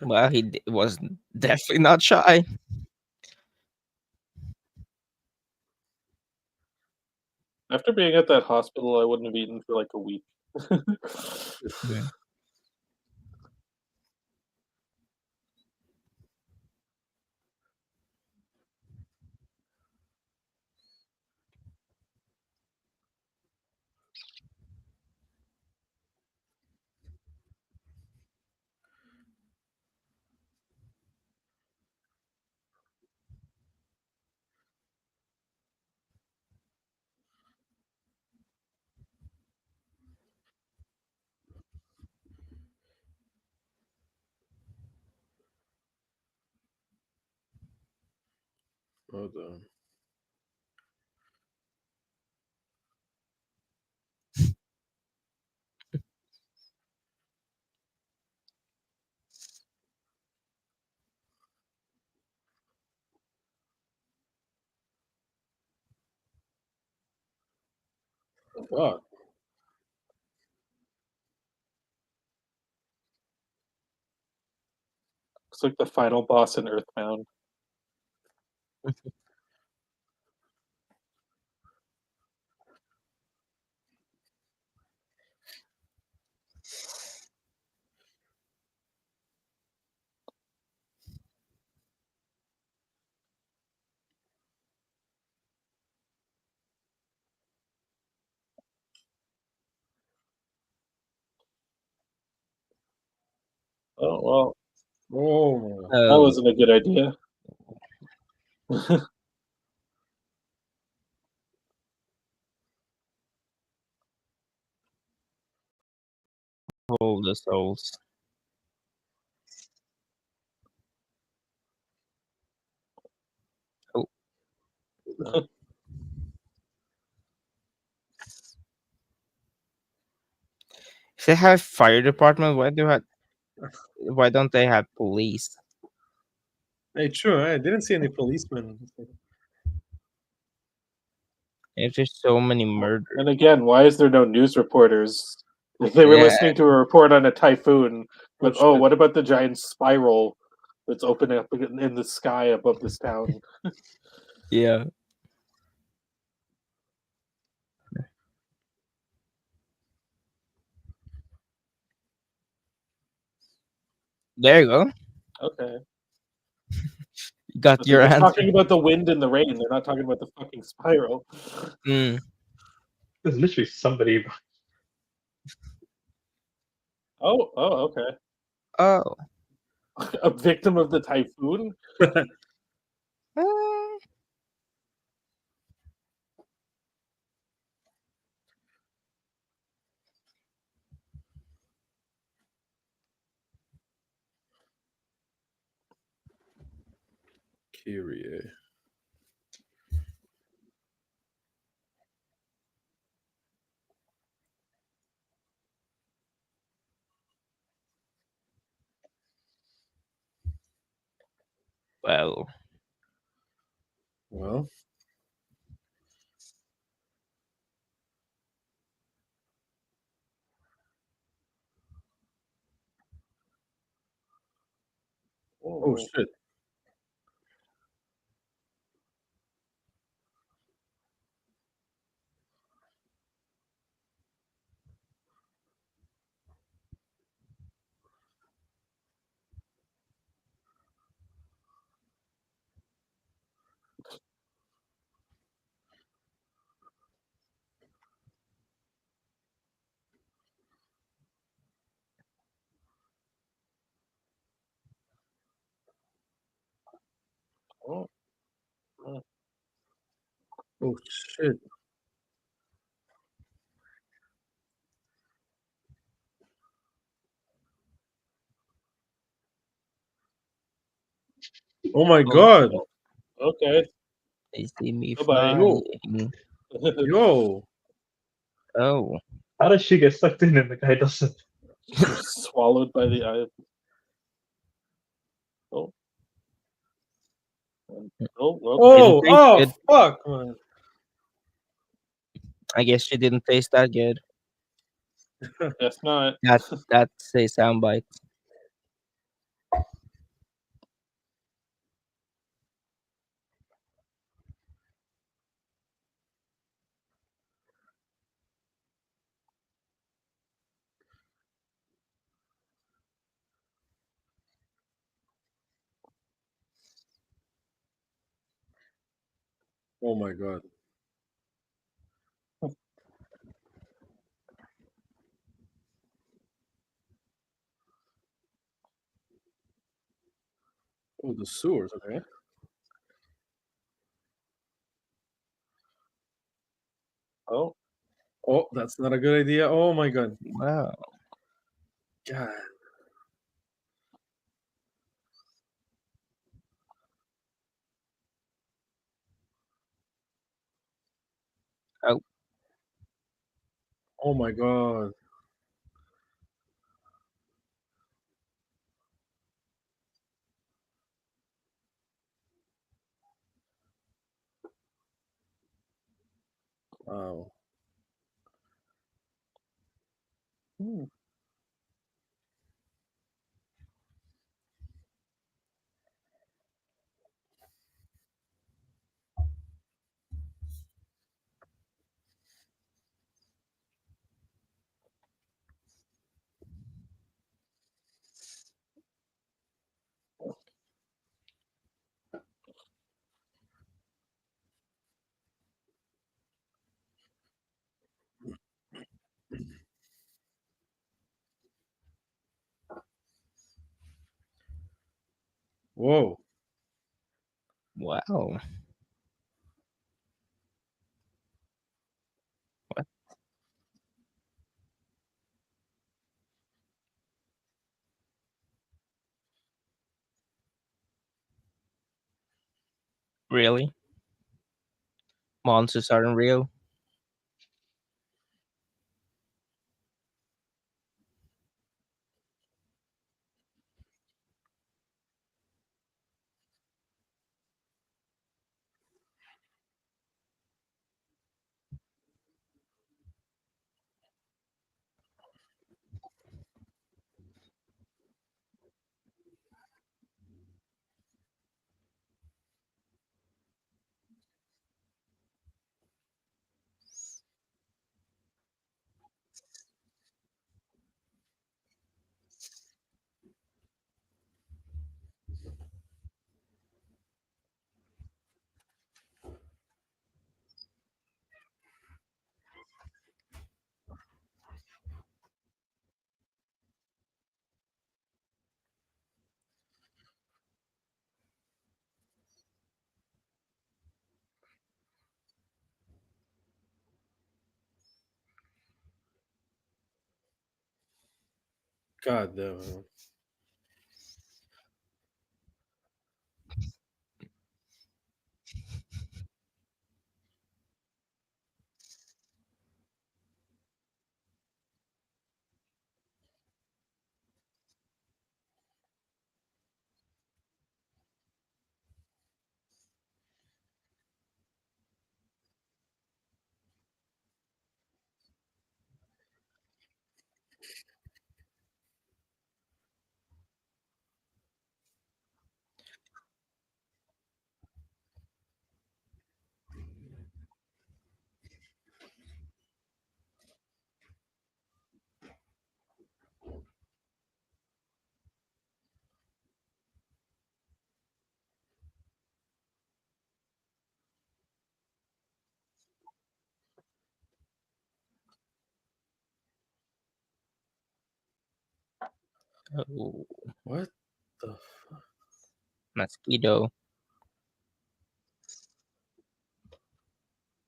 S2: Well, was definitely not shy.
S3: After being at that hospital, I wouldn't have eaten for like a week.
S2: Yeah.
S1: Hold on. Fuck.
S3: It's like the final boss in Earthbound. Oh well,
S1: Oh,
S3: that
S2: Oh,
S3: wasn't a good idea.
S2: hold the souls. Oh, if they have fire department, why don't they have police?
S1: hey, true. I didn't see any policemen.
S2: If there's so many murders.
S3: And again, why is there no news reporters? They were
S2: Yeah.
S3: listening to a report on a typhoon, but
S1: shit.
S3: what about the giant spiral that's opening up in the sky above this town?
S2: Yeah. There you go.
S3: Okay.
S2: You got
S3: But they're
S2: your
S3: just
S2: answer.
S3: talking about the wind and the rain. They're not talking about the fucking spiral.
S2: Mm.
S4: There's literally somebody.
S3: Oh, okay.
S2: Oh.
S3: A victim of the typhoon?
S2: Uh,
S1: Kyrie.
S2: well.
S1: Well, Oh shit.
S3: Oh, uh,
S1: Oh shit. Oh my
S2: Oh,
S1: god.
S3: okay.
S2: they see me
S3: Bye-bye.
S2: flying.
S1: Yo.
S2: Oh,
S4: How does she get sucked in and the guy doesn't?
S3: Swallowed by the eye. Oh. Oh, well,
S1: Oh,
S2: taste
S1: oh
S2: good.
S1: fuck, man.
S2: I guess she didn't taste that good.
S3: guess not.
S2: That's a soundbite.
S1: Oh my god. Oh, the sewers, okay.
S3: Oh,
S1: Oh, that's not a good idea. Oh my god.
S2: Wow.
S1: God.
S2: Oh,
S1: Oh my god. Wow.
S3: hmm.
S1: Whoa.
S2: wow. What? Really? Monsters aren't real?
S1: God damn it.
S2: Oh,
S1: What the
S2: mosquito.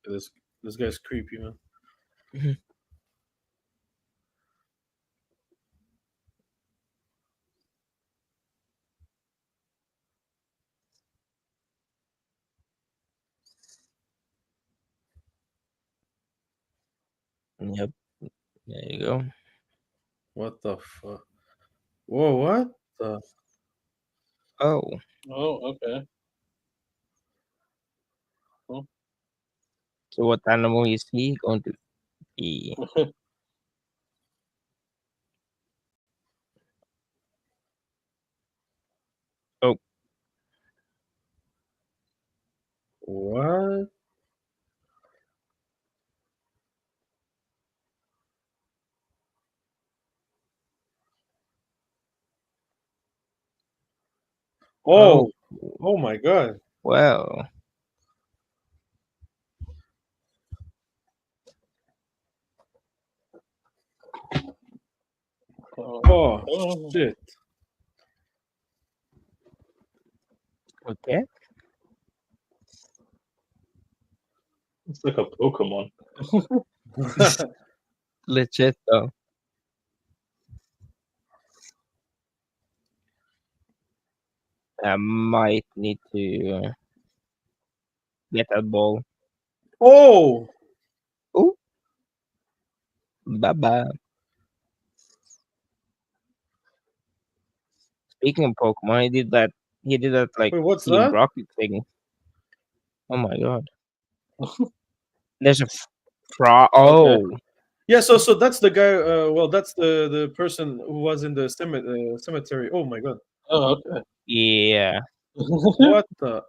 S1: this guy's creepy, man.
S2: Yep. There you go.
S1: What the fuck? Whoa, what the?
S2: Oh,
S3: Oh, okay.
S2: so what animal is he going to be? Oh,
S1: What?
S2: oh,
S1: Oh, oh my god.
S2: well.
S1: Oh,
S3: Oh.
S1: shit.
S2: Okay.
S4: It's like a Pokemon.
S2: Legit though. I might need to get a ball.
S1: Oh,
S2: Oh, bye bye. Speaking of Pokemon, he did that. He did that like
S1: wait, what's
S2: Team
S1: that?
S2: Rocket thing. Oh my god. There's a frog.
S1: Okay.
S2: Oh,
S1: Yeah, so that's the guy. Well, that's the person who was in the cemetery. Oh my god.
S3: Oh, okay.
S2: yeah.
S1: What the?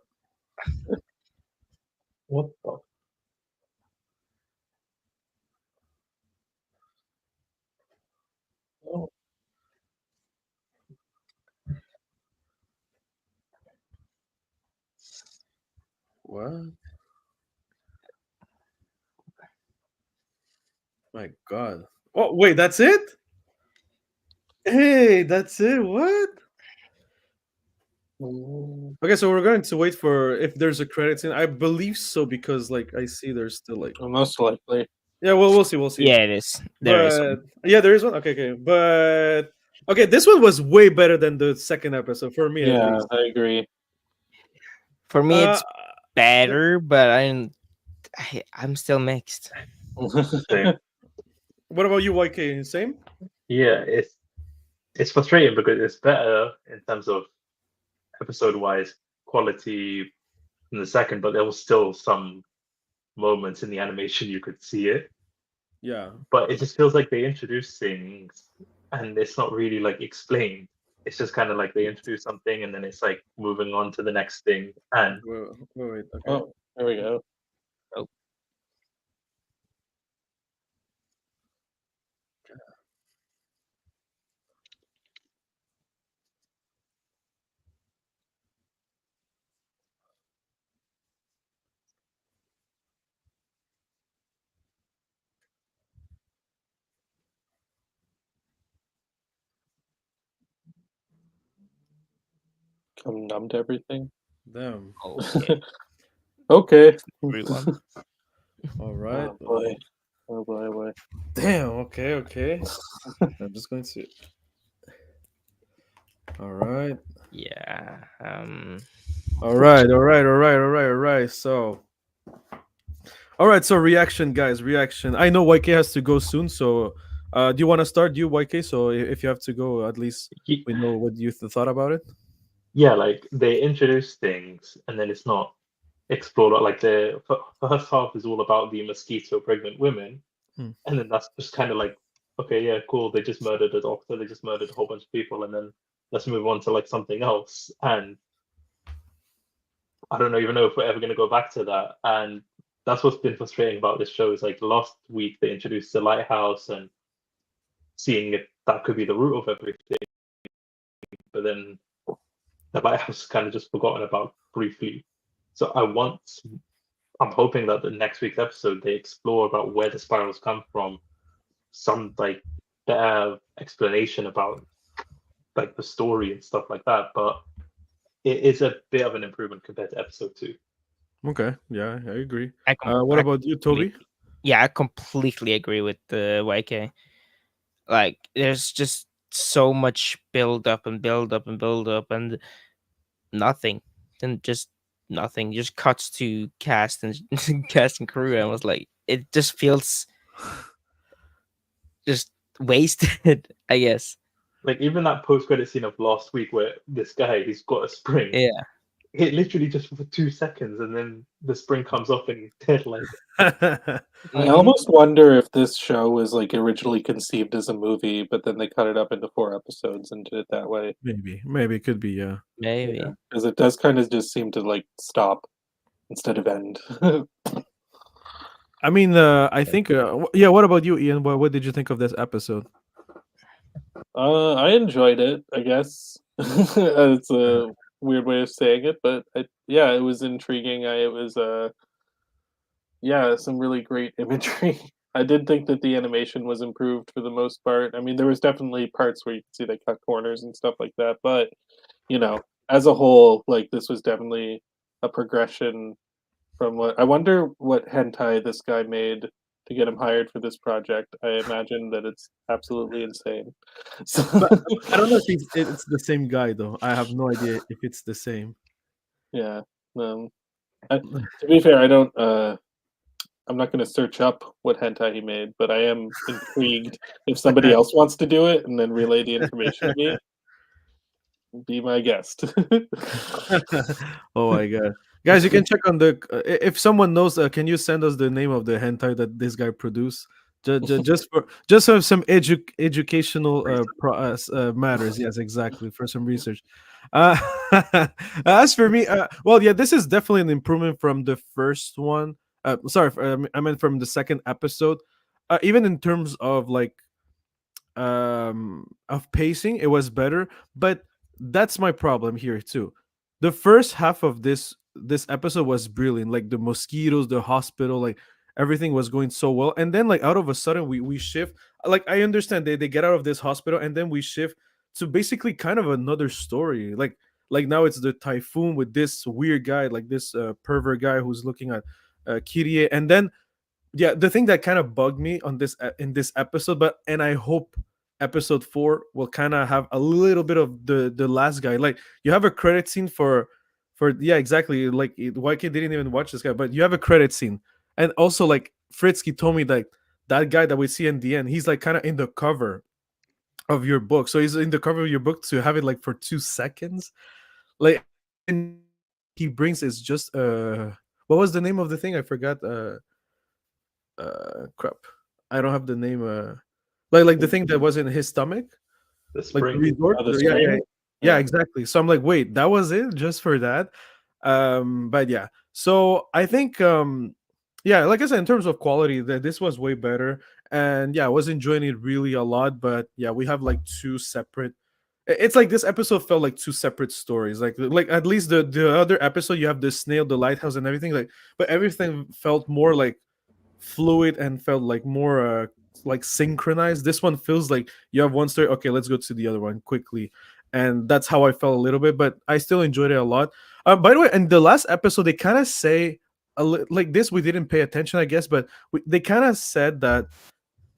S4: What the?
S3: Oh,
S1: What? My god. Oh wait, that's it? Hey, that's it. What? Okay, so we're going to wait for if there's a credit scene. I believe so because like I see there's still like
S3: most likely.
S1: yeah. Well, we'll see. We'll see.
S2: Yeah, it is. There is one.
S1: But yeah, there is one. Okay, okay. But okay, this one was way better than the second episode for me at
S3: Yeah,
S1: least.
S3: I agree.
S2: For me,
S1: Uh,
S2: it's better, but I'm still mixed.
S4: Same.
S1: what about you, YK? Same?
S4: Yeah, it's frustrating because it's better in terms of episode wise quality in the second, but there was still some moments in the animation you could see it.
S1: Yeah.
S4: But it just feels like they introduce things and it's not really like explained. It's just kind of like they introduce something and then it's like moving on to the next thing. And
S1: Wait. Okay.
S3: Oh, there we go.
S2: Oh,
S3: Come numb to everything.
S1: Damn.
S2: okay.
S3: Okay.
S2: Everyone.
S1: All right.
S3: Oh boy. Oh boy. Oh boy.
S1: Damn. Okay. Okay. I'm just going to. All right.
S2: Yeah.
S1: All right. All right. All right. All right. All right. So. All right. So reaction, guys. Reaction. I know YK has to go soon. So, do you want to start, you YK? So if you have to go, at least we know what you thought about it.
S4: yeah, like they introduce things and then it's not explored. Like the first half is all about the mosquito pregnant women.
S1: Hmm.
S4: And then that's just kind of like, okay, yeah, cool. They just murdered a doctor. They just murdered a whole bunch of people. And then let's move on to like something else. And I don't even know if we're ever going to go back to that. And that's what's been frustrating about this show is like last week they introduced the lighthouse and seeing if that could be the root of everything. But then the lighthouse is kind of just forgotten about briefly. So I'm hoping that the next week's episode they explore about where the spirals come from, some like better explanation about like the story and stuff like that, but it is a bit of an improvement compared to episode 2.
S1: Okay, yeah, I agree.
S2: I com-
S1: What
S2: I
S1: about you, Toby?
S2: Yeah, I completely agree with the YK. Like, there's just so much build up and build up and build up, and nothing, and just nothing. Just cuts to cast and cast and crew, and I was like, it just feels just wasted. I guess.
S4: Like even that post-credit scene of last week where this guy he's got a spring,
S2: Yeah.
S4: it literally just for 2 seconds, and then the spring comes off and he's dead. Like
S3: I
S2: Mhm.
S3: almost wonder if this show was like originally conceived as a movie, but then they cut it up into 4 episodes and did it that way.
S1: maybe it could be, yeah.
S2: Maybe.
S3: Because it does kind of just seem to like stop instead of end.
S1: I mean, I think, yeah. What about you, Ian? What did you think of this episode?
S3: I enjoyed it, I guess. It's a weird way of saying it, but yeah, it was intriguing. It was yeah, some really great imagery. I did think that the animation was improved for the most part. I mean, there was definitely parts where you could see they cut corners and stuff like that, but you know, as a whole, like this was definitely a progression from what I wonder what hentai this guy made to get him hired for this project. I imagine that it's absolutely insane. So,
S1: But I don't know if it's the same guy though. I have no idea if it's the same.
S3: yeah. To be fair, I don't. I'm not going to search up what hentai he made, but I am intrigued. If somebody else wants to do it and then relay the information to me, be my guest.
S1: Oh my god, guys! You can check on the if someone knows. Can you send us the name of the hentai that this guy produced? Just for some educational matters. Yes, exactly, for some research. Uh, as for me, well, yeah, this is definitely an improvement from the first one. Sorry, I meant from the second episode. Even in terms of like of pacing, it was better, but that's my problem here too. The first half of this episode was brilliant, like the mosquitoes, the hospital, like everything was going so well, and then like out of a sudden we shift. Like I understand they get out of this hospital and then we shift to basically kind of another story, like now it's the typhoon with this weird guy, like this pervert guy who's looking at Kirie, and then yeah, the thing that kind of bugged me on this in this episode, but and I hope episode 4 will kind of have a little bit of the last guy. Like you have a credit scene for yeah, exactly, like YK didn't even watch this guy, but you have a credit scene, and also like Fritsky told me that that guy that we see in the end, he's like kind of in the cover of your book, so he's in the cover of your book to have it like for 2 seconds, like, and he brings is just what was the name of the thing? I forgot. Crap, I don't have the name. Like the thing that was in his stomach,
S4: the
S1: like the
S4: spring.
S1: resort.
S3: The
S1: Yeah,
S3: spring?
S1: yeah, exactly. So I'm like, wait, that was it just for that. But yeah, so I think yeah, like I said, in terms of quality, that this was way better, and yeah, I was enjoying it really a lot. But yeah, we have like two separate. It's like this episode felt like two separate stories. Like at least the other episode, you have the snail, the lighthouse, and everything. Like, but everything felt more like fluid and felt like more like synchronized. This one feels like you have one story, okay, let's go to the other one quickly, and that's how I felt a little bit, but I still enjoyed it a lot. By the way, in the last episode they kind of say like this, we didn't pay attention, I guess, but they kind of said that,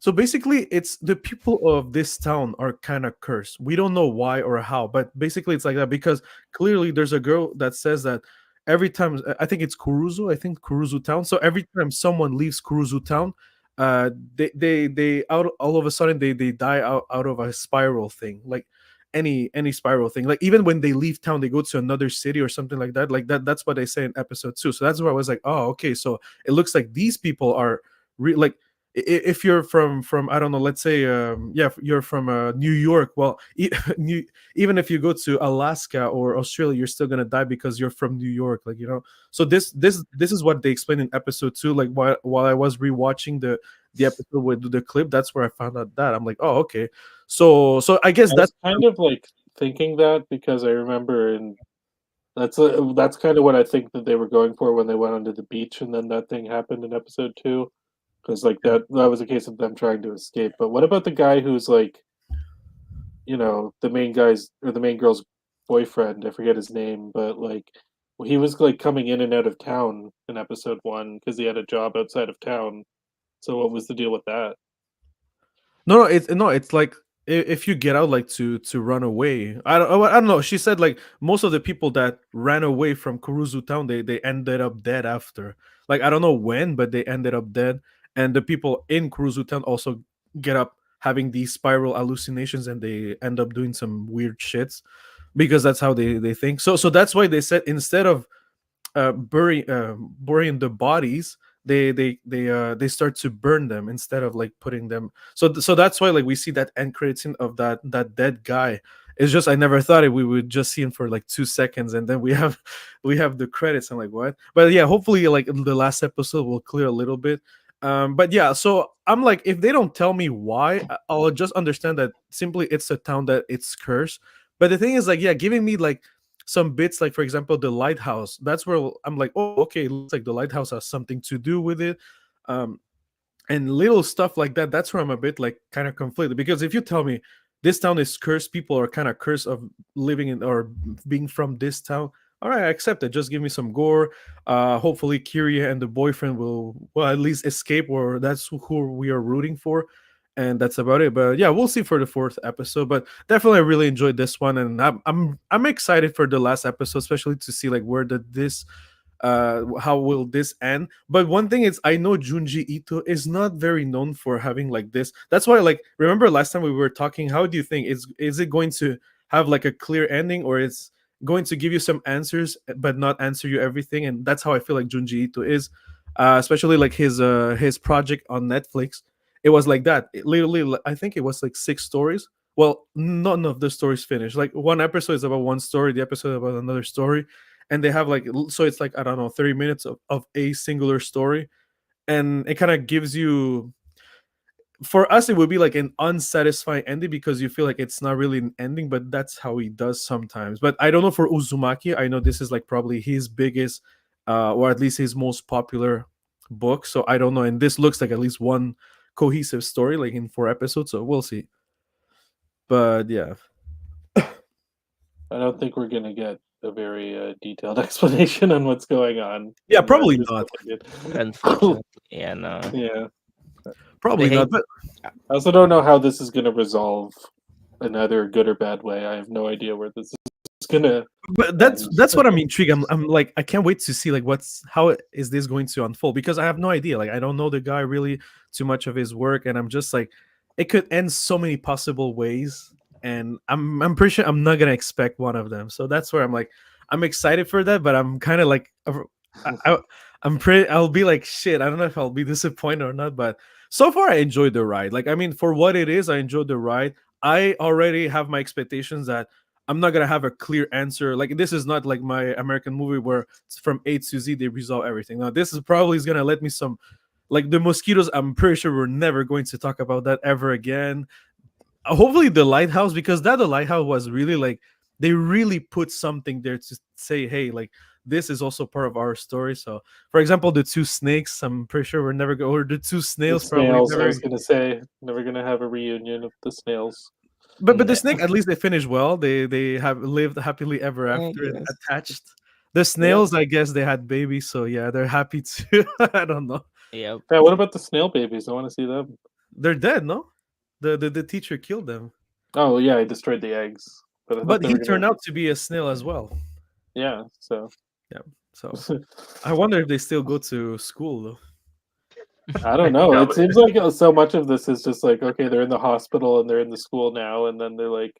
S1: so basically, it's the people of this town are kind of cursed. We don't know why or how, but basically, it's like that because clearly there's a girl that says that every time, I think it's Kuruzu, I think Kuruzu town. So every time someone leaves Kuruzu town, they out all of a sudden they die out of a spiral thing, like any spiral thing. Like even when they leave town, they go to another city or something like that. Like that's what they say in episode 2. So that's where I was like, oh, okay. So it looks like these people are like if you're from I don't know, let's say yeah, if you're from New York, well, even if you go to Alaska or Australia, you're still gonna die because you're from New York, like, you know. So this is what they explained in episode 2. Like while I was rewatching the episode with the clip, that's where I found out that I'm like, oh, okay. So I guess
S3: I
S1: that's
S3: was kind of like thinking that because I remember in that's kind of what I think that they were going for when they went onto the beach, and then that thing happened in episode 2. Because like that was a case of them trying to escape. But what about the guy who's like you know, the main guy's or the main girl's boyfriend, I forget his name, but like he was like coming in and out of town in episode 1 because he had a job outside of town. So what was the deal with that?
S1: No, it's like if you get out like to run away. I don't know. She said like most of the people that ran away from Kuruzu town, they ended up dead after. Like I don't know when, but they ended up dead. And the people in Kuruzu town also get up having these spiral hallucinations, and they end up doing some weird shits because that's how they think. So that's why they said instead of burying the bodies, they start to burn them instead of like putting them. So that's why like we see that end credit scene of that dead guy. It's just I never thought it we would just see him for like 2 seconds, and then we have we have the credits. I'm like, what? But yeah, hopefully like the last episode will clear a little bit. But yeah, so I'm like, if they don't tell me why, I'll just understand that simply it's a town that it's cursed. But the thing is, like, yeah, giving me like some bits, like for example the lighthouse, that's where I'm like, oh okay, looks like the lighthouse has something to do with it. um and little stuff like that, that's where I'm a bit like kind of conflicted, because if you tell me this town is cursed, people are kind of cursed of living in or being from this town, all right, I accept it, just give me some gore. Hopefully Kiria and the boyfriend will well at least escape, or that's who we are rooting for, and that's about it. But yeah, we'll see for the fourth episode. But definitely I really enjoyed this one, and I'm excited for the last episode, especially to see like where did this how will this end. But one thing is I know Junji Ito is not very known for having like this. That's why, like, remember last time we were talking, how do you think is it going to have like a clear ending, or it's going to give you some answers but not answer you everything? And that's how I feel like Junji Ito is, especially like his project on Netflix. It was like that. It literally, I think it was like 6 stories. Well, none of the stories finished. Like one episode is about one story, the episode about another story, and they have like so it's like I don't know 30 minutes of a singular story, and it kind of gives you, for us it would be like an unsatisfying ending because you feel like it's not really an ending, but that's how he does sometimes. But I don't know for Uzumaki, I know this is like probably his biggest or at least his most popular book, so I don't know, and this looks like at least one cohesive story like in 4 episodes, so we'll see. But yeah.
S3: I don't think we're gonna get a very detailed explanation on what's going on.
S1: Yeah,
S3: in
S1: probably
S3: this
S1: not.
S3: opinion.
S2: Unfortunately, yeah, no.
S3: Yeah.
S1: Probably
S2: They
S1: not,
S2: hate-
S1: but
S3: I also don't know how this is gonna resolve in either good or bad way. I have no idea where this is gonna
S1: that's
S3: end.
S1: that's what I'm intrigued. I'm like I can't wait to see like is this going to unfold, because I have no idea. Like I don't know the guy really too much of his work, and I'm just like it could end so many possible ways, and I'm pretty sure I'm not gonna expect one of them. So that's where I'm like I'm excited for that, but I'm kind of like I'm pretty. I'll be like shit. I don't know if I'll be disappointed or not, but so far I enjoyed the ride. Like I mean, for what it is, I enjoyed the ride. I already have my expectations that I'm not gonna have a clear answer. Like this is not like my American movie where it's from A to Z they resolve everything. Now this is probably is gonna let me some like the mosquitoes. I'm pretty sure we're never going to talk about that ever again. Hopefully the lighthouse, because that the lighthouse was really like they really put something there to say, hey, like this is also part of our story. So for example, the two snakes, I'm pretty sure we're never going, or the two
S3: The
S1: snails probably
S3: snails, I
S1: never.
S3: was gonna say, never gonna have a reunion of the snails.
S1: But the
S2: No.
S1: snake, at least they finished well. They have lived happily ever
S2: I
S1: after and
S2: guess.
S1: attached. The
S3: Yeah.
S1: snails, I guess they had babies, so yeah, they're happy too. I don't know.
S2: Yep.
S3: Yeah, what about the snail babies? I want to see them.
S1: They're dead, no? The teacher killed them,
S3: Oh yeah, I destroyed the eggs, but I thought
S1: but
S3: they
S1: he
S3: were gonna.
S1: turned out to be a snail as well.
S3: Yeah, so
S1: Yeah. So I wonder if they still go to school though.
S3: I don't know.
S4: Yeah,
S3: It
S4: but
S3: seems like so much of this is just like okay, they're in the hospital and they're in the school now, and then they're like,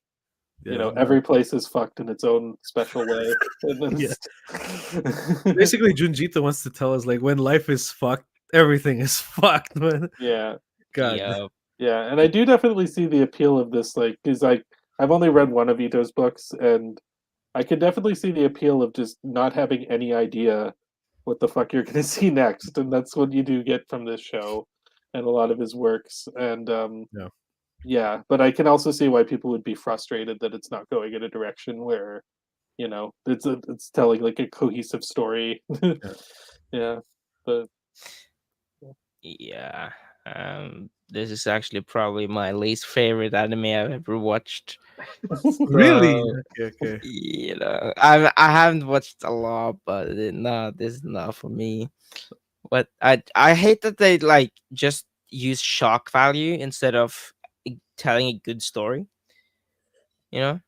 S1: Yeah.
S3: you know,
S1: no.
S3: every place is fucked in its own special way. And then
S1: Yeah.
S3: it's-
S1: Basically, Junjito wants to tell us like when life is fucked, everything is fucked, man.
S3: yeah,
S1: God.
S2: Yep.
S3: yeah, and I do definitely see the appeal of this. Like, because like I've only read one of Ito's books, and I could definitely see the appeal of just not having any idea what the fuck you're gonna see next, and that's what you do get from this show and a lot of his works. And
S1: Yeah.
S3: yeah, but I can also see why people would be frustrated that it's not going in a direction where you know it's telling like a cohesive story.
S1: Yeah.
S3: Yeah, but
S2: Yeah. This is actually probably my least favorite anime I've ever watched.
S1: Really?
S2: So
S1: Okay, okay.
S2: I haven't watched a lot, but no, this is not for me. But I hate that they like just use shock value instead of telling a good story. You know,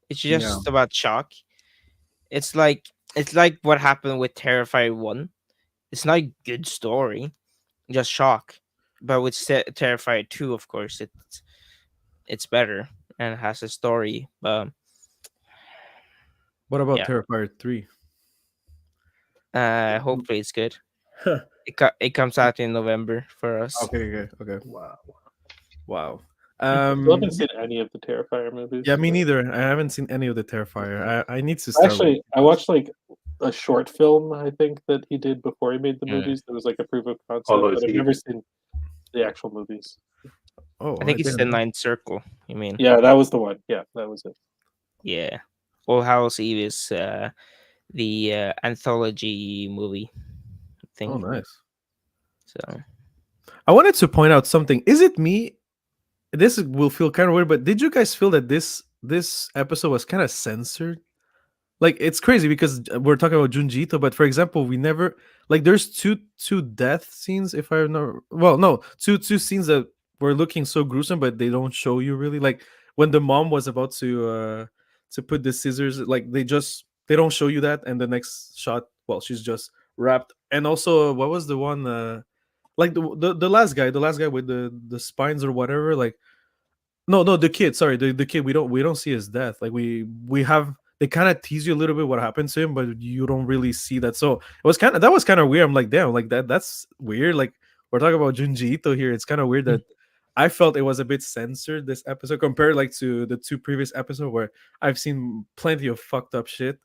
S2: it's
S1: Yeah.
S2: just about shock. It's like what happened with Terrifier 1. It's not a good story, just shock. But with Terrifier 2, of course, it's better and has a story.
S1: What about
S2: Yeah,
S1: Terrifier 3?
S2: hopefully it's good.
S1: Okay,
S2: It comes out in November for us.
S1: okay, okay.
S4: Wow.
S1: Wow.
S3: I still haven't seen any of the Terrifier movies.
S1: Yeah, me
S3: but-
S1: neither. I haven't seen any of the Terrifier. I need to start.
S3: Actually, I watched like a short film. I think that he did before he made the
S2: Mm.
S3: movies. There was like a proof of concept,
S4: Hollow
S3: but I've
S4: Seed.
S3: never seen the actual movies.
S1: Oh,
S2: I think it's the
S1: didn't know.
S2: Ninth Circle. You mean?
S3: Yeah, that was the one. Yeah, that was it.
S2: Yeah. All Hallows Eve is the anthology movie thing.
S1: Oh, nice.
S2: So
S1: I wanted to point out something. Is it me? This will feel kind of weird, but did you guys feel that this episode was kind of censored? Like it's crazy because we're talking about Junji Ito, but for example, we never like there's two death scenes. If I know, well, no, two scenes that were looking so gruesome, but they don't show you really. Like when the mom was about to put the scissors, like they don't show you that, and the next shot, well, she's just wrapped. And also, what was the one? Like the last guy, with the spines or whatever. Like no, the kid. Sorry, the kid. We don't see his death. Like we have they kind of tease you a little bit what happened to him, but you don't really see that. So that was kind of weird. I'm like, damn, like that's weird. Like we're talking about Junji Ito here. It's kind of weird that I felt it was a bit censored this episode compared like to the two previous episodes where I've seen plenty of fucked up shit.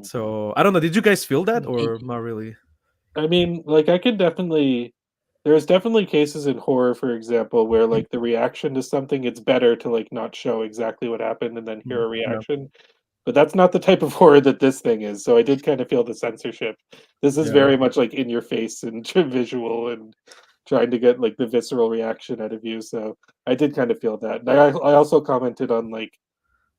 S1: So I don't know. Did you guys feel that or not really?
S3: I mean, like I could definitely. There's definitely cases in horror, for example, where like the reaction to something, it's better to like not show exactly what happened and then hear a
S1: Yeah.
S3: reaction. But that's not the type of horror that this thing is. So I did kind of feel the censorship. This is
S1: Yeah.
S3: very much like in your face and visual and trying to get like the visceral reaction out of you. So I did kind of feel that. And I also commented on like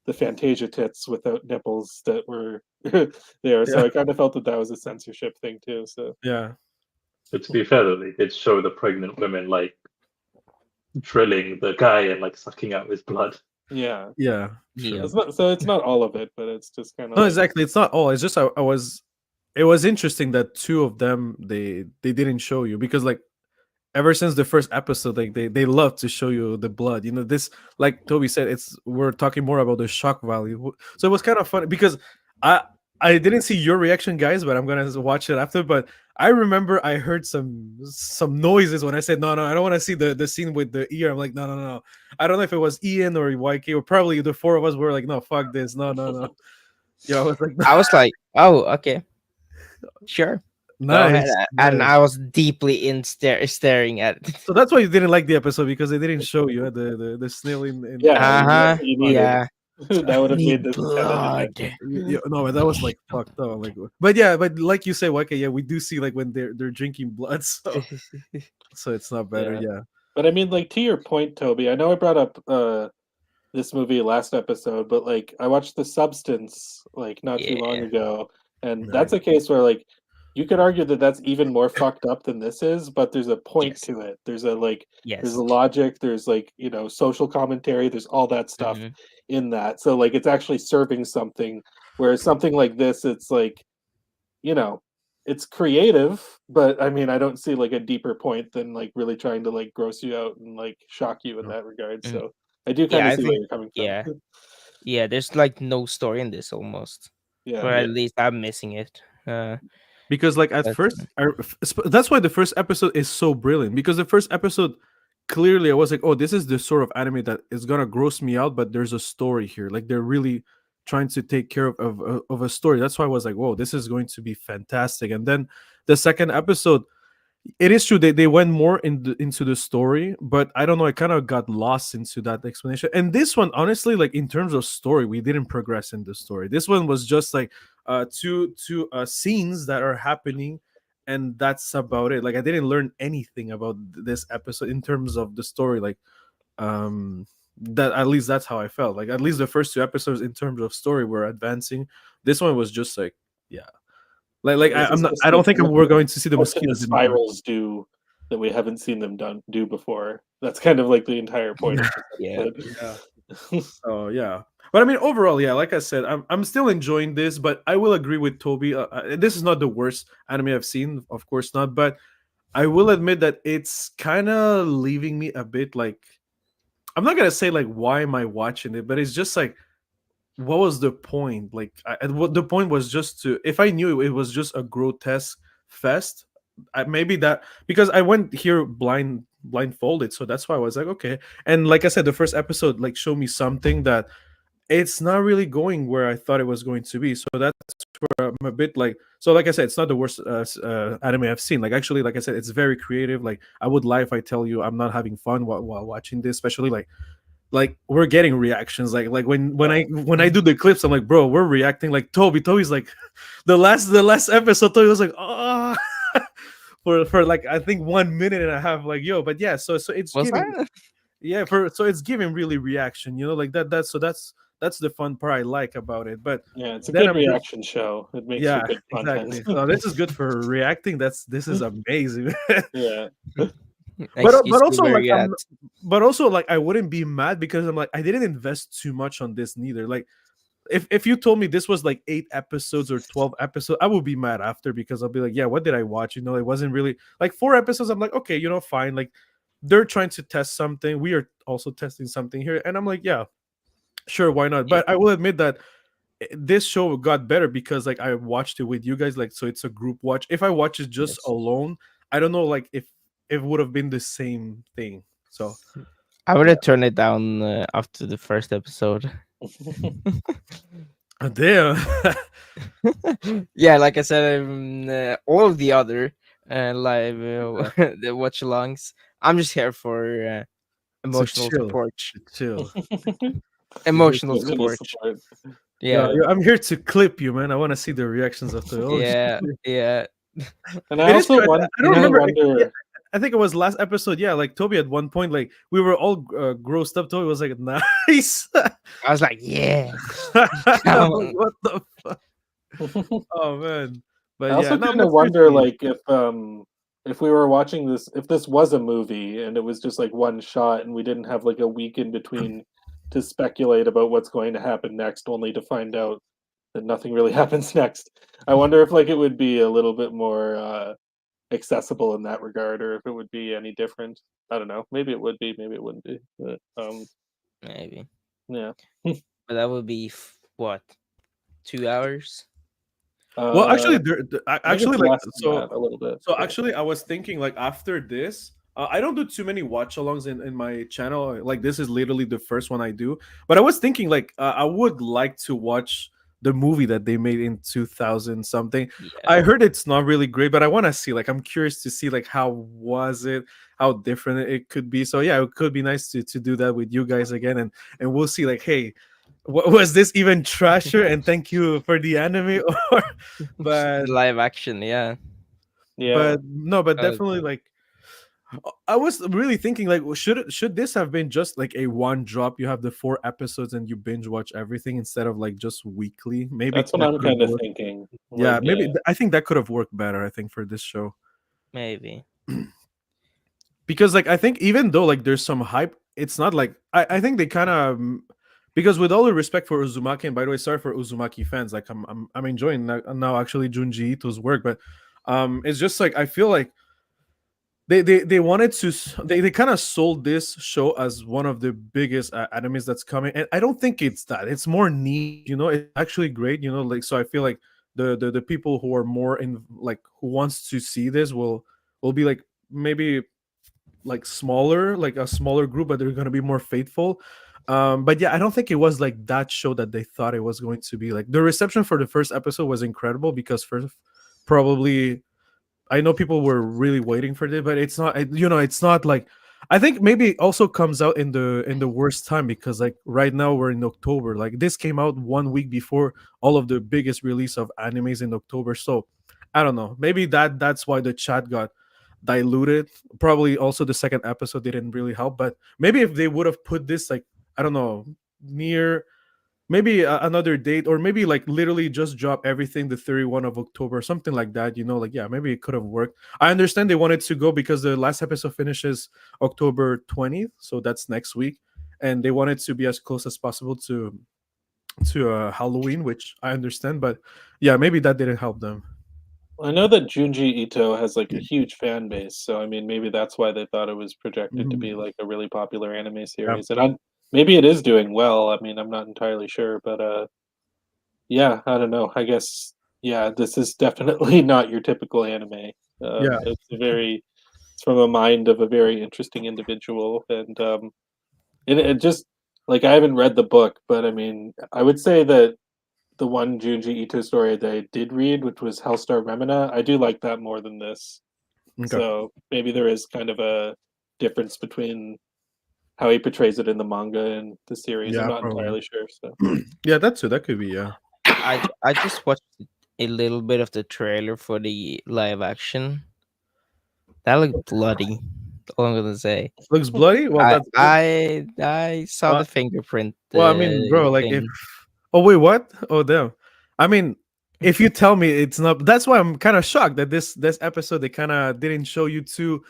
S3: the Fantasia tits without nipples that were there. So
S1: Yeah.
S3: I kind of felt that that was a censorship thing too. So
S1: Yeah.
S4: But to be fair, though, they did show the pregnant women like drilling the guy and like sucking out his blood.
S3: yeah.
S1: Yeah.
S2: Yeah.
S3: It's not, so it's not all of it, but it's just kind of
S1: No,
S3: like,
S1: exactly. It's not all. It's just I was. It was interesting that two of them they didn't show you because like ever since the first episode, like they love to show you the blood. You know, this like Toby said, it's we're talking more about the shock value. So it was kind of funny because I I didn't see your reaction, guys, but I'm gonna watch it after. But I remember I heard some noises when I said no, I don't want to see the scene with the ear. I'm like no. I don't know if it was Ian or YK or probably the four of us were like no, fuck this, no. Yeah, I was like
S2: I was like, oh, okay, sure, go ahead.
S1: nice,
S2: And
S1: nice.
S2: I was deeply staring at it.
S1: So that's why you didn't like the episode because they didn't show you the snail in
S3: yeah,
S2: Uh-huh.
S3: you needed-
S2: Yeah.
S3: that would have made
S2: Need
S3: this
S2: blood.
S1: no, but that was like fucked up. Like, but like you say, okay, yeah, we do see like when they're drinking blood, so it's not better.
S3: Yeah.
S1: Yeah,
S3: But I mean, like to your point, Toby. I know I brought up this movie last episode, but like I watched The Substance like not too long
S2: Yeah.
S3: ago, and
S1: Nice.
S3: that's a case where like you could argue that that's even more fucked up than this is, but there's a point
S2: Yes.
S3: to it. There's a like
S2: Yes.
S3: there's a logic. There's like social commentary. There's all that stuff
S2: Mhm.
S3: in that. So like it's actually serving something. Whereas something like this, it's like it's creative, but I mean, I don't see like a deeper point than like really trying to like gross you out and like shock you in
S1: No.
S3: that regard.
S2: Mhm.
S3: So I do
S2: Yeah,
S3: kind of
S2: I
S3: see where
S2: think-
S3: you're coming from.
S2: yeah. Yeah, there's like no story in this almost,
S3: Yeah.
S2: or at least I'm missing it.
S1: because like at
S2: That's-
S1: first, that's why the first episode is so brilliant because the first episode clearly I was like, oh, this is the sort of anime that is gonna gross me out, but there's a story here. Like they're really trying to take care of a story. That's why I was like, whoa, this is going to be fantastic. And then the second episode, it is true they went more into the story, but I don't know, I kind of got lost into that explanation. And this one, honestly, like in terms of story, we didn't progress in the story. This one was just like two scenes that are happening and that's about it. Like I didn't learn anything about this episode in terms of the story. Like that, at least that's how I felt. Like at least the first two episodes in terms of story were advancing. This one was just like, yeah, like
S3: This
S1: I'm
S3: is
S1: not.
S3: just
S1: I don't
S3: like,
S1: think we're going to see the
S3: what can the
S1: mosquitoes anymore.
S3: spirals do that we haven't seen them do before? That's kind of like the entire point of this
S2: Yeah.
S3: episode.
S1: Oh yeah, but I mean overall, yeah. Like I said, I'm still enjoying this, but I will agree with Toby. This is not the worst anime I've seen, of course not. But I will admit that it's kind of leaving me a bit like, I'm not gonna say like why am I watching it, but it's just like, what was the point? Like, what the point was just to, if I knew it was just a grotesque fest, maybe that, because I went here blindfolded, so that's why I was like, okay. And like I said, the first episode like showed me something that it's not really going where I thought it was going to be. So that's where I'm a bit like, so like I said, it's not the worst anime I've seen. Like actually, like I said, it's very creative. Like I would lie if I tell you I'm not having fun while watching this, especially like we're getting reactions like when I do the clips, I'm like, bro, we're reacting. Like Toby's like the last episode, Toby was like, oh for like I think 1 minute and a half, like, yo. But yeah, so it's
S2: Was
S1: giving,
S2: that?
S1: yeah, for so it's giving really reaction, like that's the fun part I like about it. But
S3: Yeah, it's a
S1: then
S3: good
S1: I'm just,
S3: reaction show. It makes
S1: yeah,
S3: for good content.
S1: exactly. So this is good for reacting. This is amazing.
S3: Yeah.
S1: but also
S2: where
S1: like
S2: you at?
S1: but also like I wouldn't be mad because I'm like, I didn't invest too much on this neither. Like if you told me this was like 8 episodes or 12 episodes, I would be mad after, because I'll be like, yeah, what did I watch? It wasn't really like 4 episodes. I'm like, okay, fine. Like they're trying to test something. We are also testing something here. And I'm like, yeah, sure, why not? But I will admit that this show got better because like I watched it with you guys, like, so it's a group watch. If I watch it just
S2: Yes.
S1: alone, I don't know like if it would have been the same thing. So
S2: I would have turned it down after the first episode.
S1: damn.
S2: Yeah, like I said, all of the other live the watch-alongs, I'm just here for emotional
S1: chill.
S2: support.
S1: Chill.
S2: Emotional
S3: Emotional
S2: support.
S3: support.
S2: Yeah,
S1: I'm here to clip you, man. I want to see the reactions after. Oh,
S2: yeah,
S1: shit.
S2: yeah.
S3: And I
S1: It is
S3: also
S1: good.
S3: want
S1: I don't
S3: to
S1: remember.
S3: wonder.
S1: Yeah, I think it was last episode. Yeah, like Toby at one point, like we were all grossed up. Toby was like, "Nice."
S2: I was like, yeah.
S1: I'm like, what the fuck? Oh man. But
S3: I also
S1: yeah, no,
S3: kind
S1: but
S3: of wonder,
S1: seriously,
S3: like, if we were watching this, if this was a movie and it was just like one shot, and we didn't have like a week in between to speculate about what's going to happen next, only to find out that nothing really happens next. I wonder if like it would be a little bit more accessible in that regard, or if it would be any different. I don't know. Maybe it would be. Maybe it wouldn't be. But,
S2: Maybe,
S3: yeah.
S2: but that would be what, 2 hours?
S1: well, actually,
S3: I think
S1: actually,
S3: it's
S1: like,
S3: less than that, a little bit.
S1: so
S3: but-
S1: actually, I was thinking like after this, I don't do too many watch-alongs in my channel. Like this is literally the first one I do. But I was thinking like I would like to watch the movie that they made in 2000 something.
S2: Yeah.
S1: I heard it's not really great, but I want to see. Like I'm curious to see like how was it, how different it could be. So yeah, it could be nice to do that with you guys again, and we'll see. Like, hey, was this even trasher? And thank you for the anime, or but
S2: Live action, yeah.
S3: Yeah.
S1: but no, but
S2: Uh,
S1: definitely like I was really thinking like, should this have been just like a one drop? You have the 4 episodes and you binge watch everything instead of like just weekly. Maybe
S3: That's what
S1: that
S3: I'm
S1: could have
S3: kind of
S1: worked.
S3: thinking.
S1: Yeah,
S3: Like,
S1: maybe I think that could have worked better. I think for this show,
S2: maybe.
S1: because like I think even though like there's some hype, it's not like I think they kind of, because with all the respect for Uzumaki, and by the way, sorry for Uzumaki fans, like I'm enjoying now actually Junji Ito's work, but it's just like I feel like they wanted to they kind of sold this show as one of the biggest animes that's coming, and I don't think it's that. It's more neat, it's actually great, like, so I feel like the people who are more in, like, who wants to see this will be like maybe like smaller, like a smaller group, but they're going to be more faithful. But yeah, I don't think it was like that show that they thought it was going to be. Like the reception for the first episode was incredible, because first, probably, I know people were really waiting for this, but it's not, it's not like, I think maybe it also comes out in the worst time, because like right now we're in October. Like this came out 1 week before all of the biggest release of animes in October. So I don't know. Maybe that's why the chat got diluted. Probably also the second episode didn't really help. But maybe if they would have put this like, I don't know, near maybe another date, or maybe like literally just drop everything the 31 of October, something like that, like, yeah, maybe it could have worked. I understand they wanted to go because the last episode finishes October 20th, so that's next week, and they wanted to be as close as possible to Halloween, which I understand, but yeah, maybe that didn't help them.
S3: I know that Junji Ito has like a huge fan base, so I mean maybe that's why they thought it was projected to
S1: Mhm.
S3: be like a really popular anime
S1: Yeah.
S3: series. And maybe it is doing well. I mean, I'm not entirely sure, but yeah, I don't know. I guess yeah, this is definitely not your typical anime.
S1: Yeah.
S3: It's from a mind of a very interesting individual, and it just like I haven't read the book, but I mean, I would say that the one Junji Ito story that I did read, which was Hellstar Remina, I do like that more than this.
S1: Okay.
S3: So maybe there is kind of a difference between how he portrays it in the manga and the series. I'm
S1: Yeah,
S3: not
S1: probably.
S3: entirely sure. So
S1: Yeah, that's it. That could be, yeah.
S2: I just watched a little bit of the trailer for the live action. That looked bloody. All I'm gonna say.
S1: Looks bloody. Well,
S2: I
S1: that's good.
S2: I saw
S1: Uh,
S2: the fingerprint
S1: well, I mean, bro, like if
S2: thing.
S1: oh wait, what? Oh damn. I mean, if you tell me it's not, that's why I'm kind of shocked that this episode they kind of didn't show you two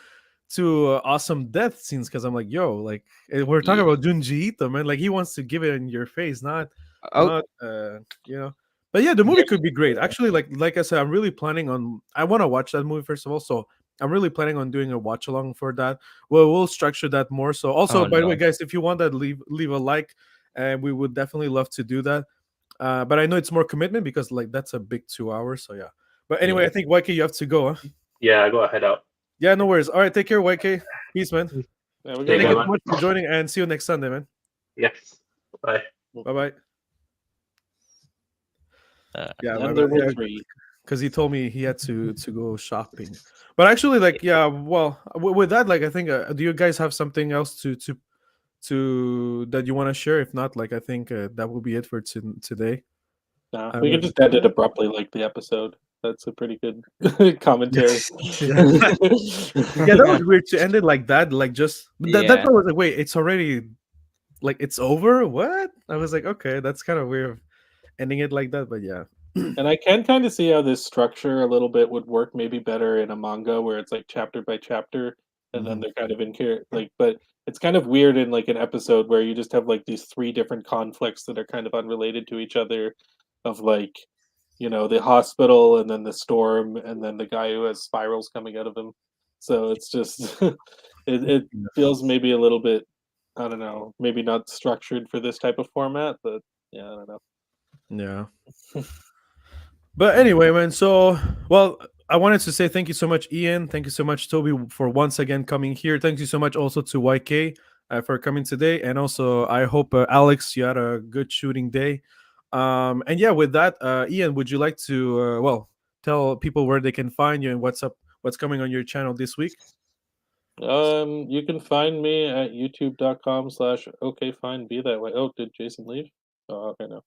S1: awesome death scenes, because I'm like, yo, like we're talking
S2: Yeah.
S1: about Junji Ito, man. Like he wants to give it in your face, not
S2: Oh,
S1: not But yeah, the movie
S2: there's
S1: could be great. Actually, like I said, I'm really planning on. I want to watch that movie first of all, so I'm really planning on doing a watch along for that. Well, we'll structure that more. So also,
S2: oh
S1: by the way,
S2: no.
S1: guys, if you want that, leave a like, and we would definitely love to do that. But I know it's more commitment because like that's a big 2 hours. So yeah. But anyway,
S2: Yeah.
S1: I think YK, you have to go. Huh?
S4: Yeah, I gotta head out.
S1: Yeah, no worries. All right, take care, YK. Peace, man.
S3: yeah, we're
S4: Take
S1: Thank
S4: care,
S1: you
S3: good.
S1: so
S4: man.
S1: much for joining, and see you next Sunday, man.
S4: Yes. Bye.
S1: Bye bye. Yeah,
S3: And there were three.
S1: because he told me he had to go shopping. But actually, like, yeah, well, with that, like, I think, do you guys have something else to that you want to share? If not, like, I think that will be it for today.
S3: No,
S1: I
S3: we could
S1: mean,
S3: just end it abruptly like the episode. That's a pretty good commentary.
S1: yeah, yeah, that was weird to end it like that. Like, just that's
S2: Yeah.
S1: why I was like, wait, it's already like it's over. What? I was like, okay, that's kind of weird ending it like that. But yeah,
S3: And I can kind of see how this structure a little bit would work maybe better in a manga where it's like chapter by chapter and then
S1: Mhm.
S3: they're kind of in here like but it's kind of weird in like an episode where you just have like these three different conflicts that are kind of unrelated to each other of like the hospital and then the storm and then the guy who has spirals coming out of him. So it's just it feels maybe a little bit I don't know, maybe not structured for this type of format, but yeah, I don't know.
S1: Yeah. But anyway, man. So, well, I wanted to say thank you so much, Ian. Thank you so much, Toby, for once again coming here. Thank you so much also to YK for coming today, and also I hope Alex, you had a good shooting day. And yeah, with that, Ian, would you like to tell people where they can find you and what's coming on your channel this week?
S3: You can find me at youtube.com/. Okay, fine, be that way. Oh, did Jason leave? Oh, okay, no.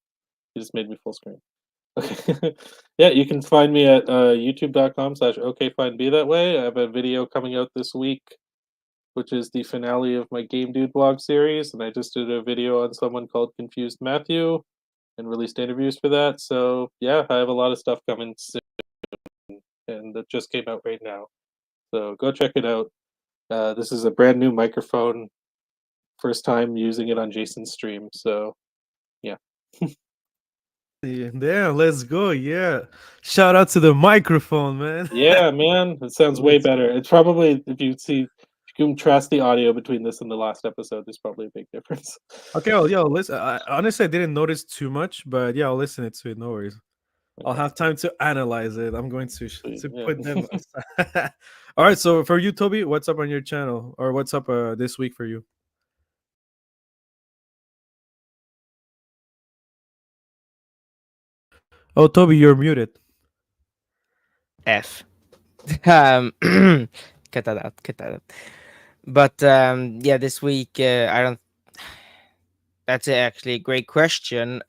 S3: He just made me full screen. Okay. Yeah, you can find me at youtube.com/. Okay, fine, be that way. I have a video coming out this week, which is the finale of my Game Dude blog series, and I just did a video on someone called Confused Matthew and released interviews for that. So yeah, I have a lot of stuff coming soon, and that just came out right now. So go check it out. This is a brand new microphone. First time using it on Jason's stream. So yeah.
S1: Yeah, let's go. Yeah, shout out to the microphone, man.
S3: Yeah, man. It sounds way better. It's probably if you contrast the audio between this and the last episode, there's probably a big difference.
S1: Okay, well, yo, listen. Honestly, I didn't notice too much, but yeah, I'll listen it to it. No worries. I'll
S3: Okay,
S1: have time to analyze it. I'm going to
S3: sweet.
S1: to
S3: Yeah.
S1: put them aside. All right. So for you, Toby, what's up on your channel, or what's up this week for you? Oh, Toby, you're muted.
S2: F. Um, cut that out. Cut that out. But yeah, this week I don't. That's actually a great question.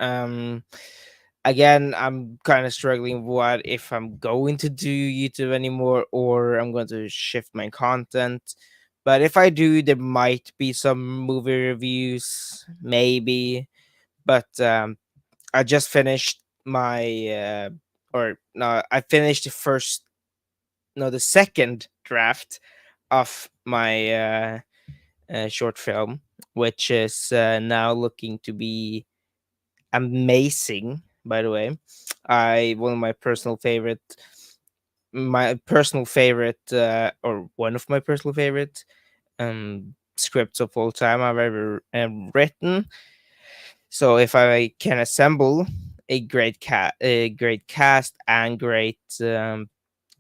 S2: again, I'm kind of struggling what if I'm going to do YouTube anymore or I'm going to shift my content. But if I do, there might be some movie reviews, maybe. But I just finished my or no, I finished the first, no, the second draft of my short film, which is now looking to be amazing. By the way, I one of my personal favorite, or one of my personal favorite scripts of all time I've ever written. So if I can assemble a great cast and great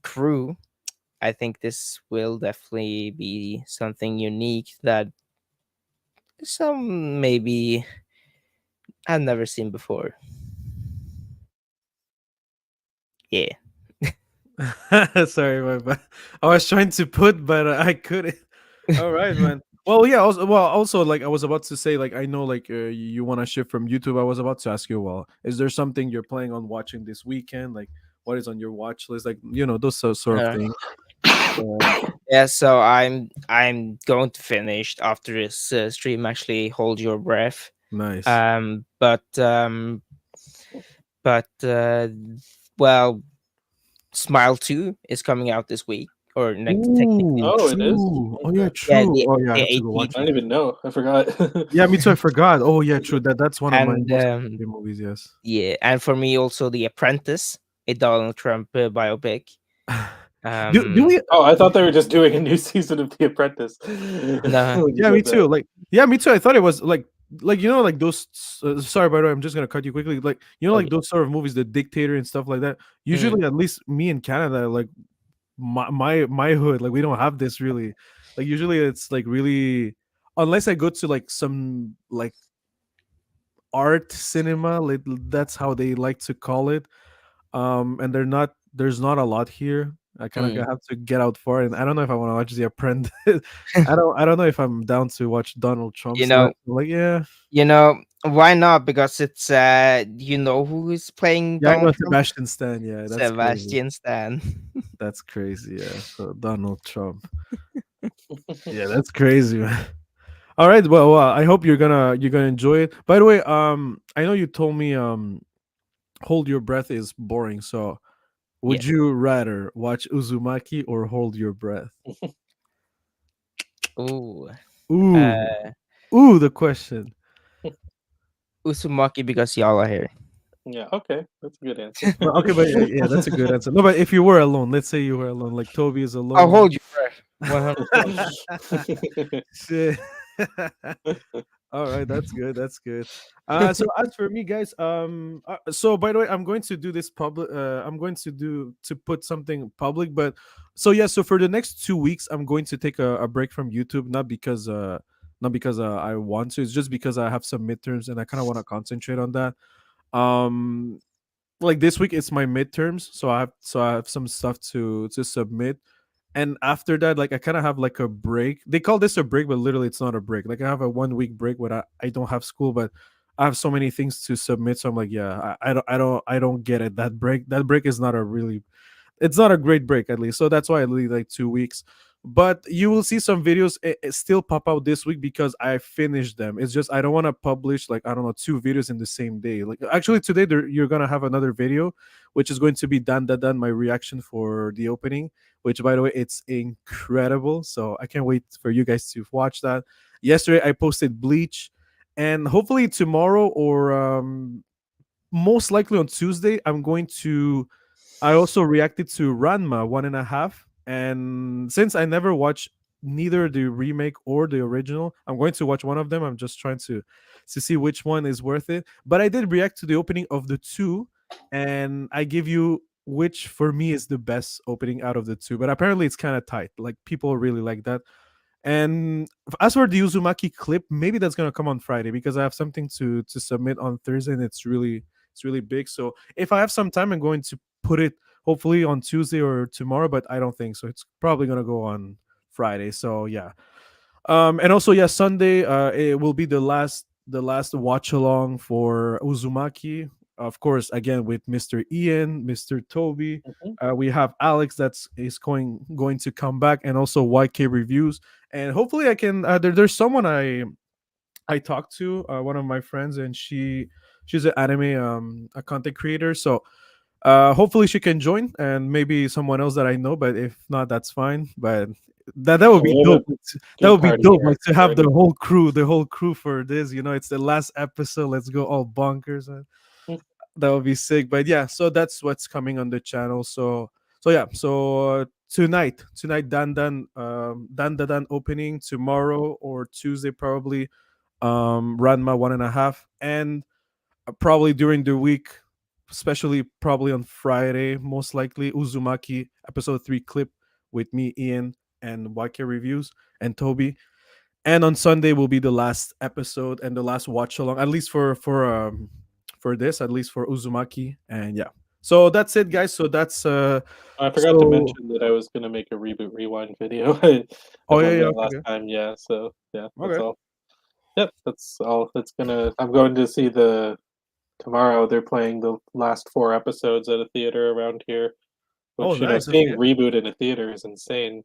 S2: crew, I think this will definitely be something unique that some maybe I've never seen before. Yeah.
S1: Sorry, my bad. I was trying to put, but I couldn't. All right, man. Well, yeah. Also, like I was about to say, like I know, like you want to shift from YouTube. I was about to ask you, well, is there something you're planning on watching this weekend? Like, what is on your watch list? Like, those sort of
S2: Uh,
S1: things.
S2: yeah, so I'm going to finish after this stream. Actually, hold your breath.
S1: Nice.
S2: Um, but um, but well, Smile 2 is coming out this week or next, technically
S1: Ooh,
S3: Oh,
S2: next
S3: it
S2: week.
S3: is.
S1: true. Oh yeah,
S3: Okay.
S2: Yeah,
S1: true. Oh yeah, I
S2: the
S1: have to go watch
S3: I
S2: 18th.
S1: it.
S3: didn't even know. I forgot.
S1: Yeah, me too. I forgot. Oh yeah, true. That's one of my
S2: And
S1: most favorite movies. Yes.
S2: yeah, and for me also The Apprentice, a Donald Trump biopic.
S1: Do we?
S3: Oh, I thought they were just doing a new season of The Apprentice.
S2: No,
S3: When you
S1: Yeah, me
S3: said
S1: too.
S3: that.
S1: Like, yeah, me too. I thought it was like like those. Sorry, by the way, I'm just gonna cut you quickly. Like, like
S2: okay.
S1: those sort of movies, The Dictator and stuff like that.
S2: Mm,
S1: Usually, at least me in Canada, like my hood, like we don't have this really. Like, usually it's like really, unless I go to like some like art cinema, like that's how they like to call it. And there's not a lot here. I kind of
S2: mm.
S1: have to get out for it, and I don't know if I want to watch The Apprentice. I don't know if I'm down to watch Donald Trump.
S2: You
S1: So
S2: know,
S1: like, yeah,
S2: why not? Because it's you know who is playing
S1: yeah, I know
S2: Donald Trump?
S1: Sebastian Stan. Yeah, that's crazy.
S2: Sebastian Stan.
S1: That's crazy. Yeah, so Donald Trump. Yeah, that's crazy, man. All right, well, I hope you're gonna enjoy it. By the way, I know you told me Hold Your Breath is boring. So
S2: Yeah.
S1: would you rather watch Uzumaki or Hold Your Breath?
S2: Ooh.
S1: Ooh,
S2: Uh,
S1: ooh, the question.
S2: Uzumaki because y'all are here.
S3: Yeah, okay. That's a good answer.
S1: Well, okay, but yeah, that's a good answer. No, but if you were alone, let's say you were alone, like Toby is
S2: I'll
S1: alone.
S2: hold your breath. 100%.
S1: Shit. All right, that's good. That's good. So as for me, guys, so by the way, I'm going to do this public. I'm going to put something public, but so yeah, so for the next 2 weeks, I'm going to take a break from YouTube, not because I want to. It's just because I have some midterms and I kind of want to concentrate on that. Um, like this week it's my midterms, so I have some stuff to submit, and after that, like I kind of have like a break. They call this a break, but literally it's not a break. Like I have a 1 week break where I don't have school, but I have so many things to submit. So I'm like, yeah, I don't get it. That break is not a really, it's not a great break at least. So that's why I leave like 2 weeks. But you will see some videos still pop out this week because I finished them. It's just I don't want to publish like I don't know 2 videos in the same day. Like actually today you're gonna have another video, which is going to be done my reaction for the opening. Which by the way it's incredible. So I can't wait for you guys to watch that. Yesterday I posted Bleach, and hopefully tomorrow or most likely on Tuesday I'm going to I also reacted to Ranma 1.5, and since I never watched neither the remake or the original, I'm going to watch one of them. I'm just trying to see which one is worth it. But I did react to the opening of the two, and I give you which for me is the best opening out of the two. But apparently it's kind of tight. Like people really like that. And as for the Uzumaki clip, maybe that's gonna come on Friday because I have something to submit on Thursday, and it's really big. So if I have some time, I'm going to put it hopefully on Tuesday or tomorrow, but I don't think so. It's probably gonna go on Friday. So yeah. And also yeah, Sunday it will be the last watch along for Uzumaki. of course, again with Mr. Ian, Mr. Toby.
S3: Mhm.
S1: We have Alex that's is going to come back, and also YK reviews. And hopefully, I can. There's someone I talked to, one of my friends, and she's an anime a content creator. So hopefully she can join, and maybe someone else that I know. But if not, that's fine. But that would
S3: Yeah,
S1: be
S3: we have
S1: dope.
S3: a
S1: That
S3: good
S1: would be
S3: party
S1: dope.
S3: here
S1: Like
S3: at
S1: to have
S3: Saturday.
S1: the whole crew for this. It's the last episode. Let's go all bonkers.
S3: Mm.
S1: That would be sick. But yeah, so that's what's coming on the channel. So yeah, so tonight Dan opening, tomorrow or Tuesday probably Ranma 1.5, and probably during the week, especially probably on Friday, most likely Uzumaki episode 3 clip with me, Ian, and YK reviews and Toby. And on Sunday will be the last episode and the last watch along, at least for this, at least for Uzumaki. And yeah, so that's it, guys. So that's
S3: I forgot to
S1: so
S3: mention that I was gonna make a reboot rewind video. I
S1: oh yeah, yeah,
S3: forgot
S1: okay,
S3: last
S1: okay.
S3: time. Yeah, so yeah, that's
S1: Okay.
S3: all. Yep, that's all. That's gonna. I'm going to see the tomorrow. They're playing the last 4 episodes at a theater around here,
S1: Oh,
S3: which
S1: nice. Okay,
S3: seeing
S1: yeah.
S3: reboot in a theater is insane.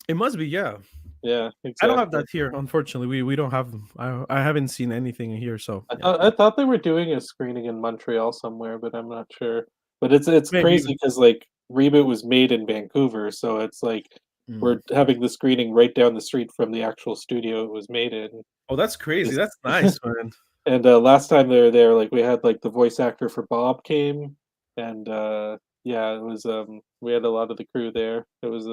S1: It must be, yeah.
S3: Yeah,
S1: I don't have
S3: exactly.
S1: that here, unfortunately. We don't have. I haven't seen anything here, so
S3: I
S1: yeah.
S3: thought I thought they were doing a screening in Montreal somewhere, but I'm not sure. But it's
S1: Maybe.
S3: crazy because like Reboot was made in Vancouver, so it's like
S1: Mm.
S3: we're having the screening right down the street from the actual studio it was made in.
S1: Oh, that's crazy.
S3: Just
S1: That's nice, man.
S3: and last time they were there, like we had like the voice actor for Bob came, and yeah, it was we had a lot of the crew there. It was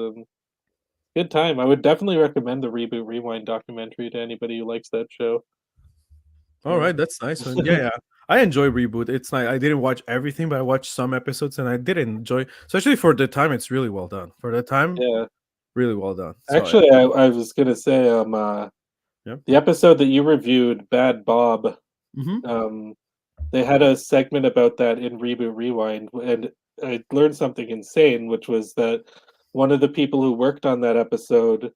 S3: good time. I would definitely recommend the Reboot Rewind documentary to anybody who likes that show.
S1: All
S3: Yeah.
S1: right, that's nice, man. Yeah, yeah. I enjoy Reboot. It's nice. I didn't watch everything, but I watched some episodes, and I did enjoy. Especially for the time, it's really well done. For the time,
S3: Yeah.
S1: really well done. So yeah,
S3: Actually, I was gonna say,
S1: yeah.
S3: the episode that you reviewed, Bad Bob,
S1: Mm-hmm.
S3: um, they had a segment about that in Reboot Rewind, and I learned something insane, which was that one of the people who worked on that episode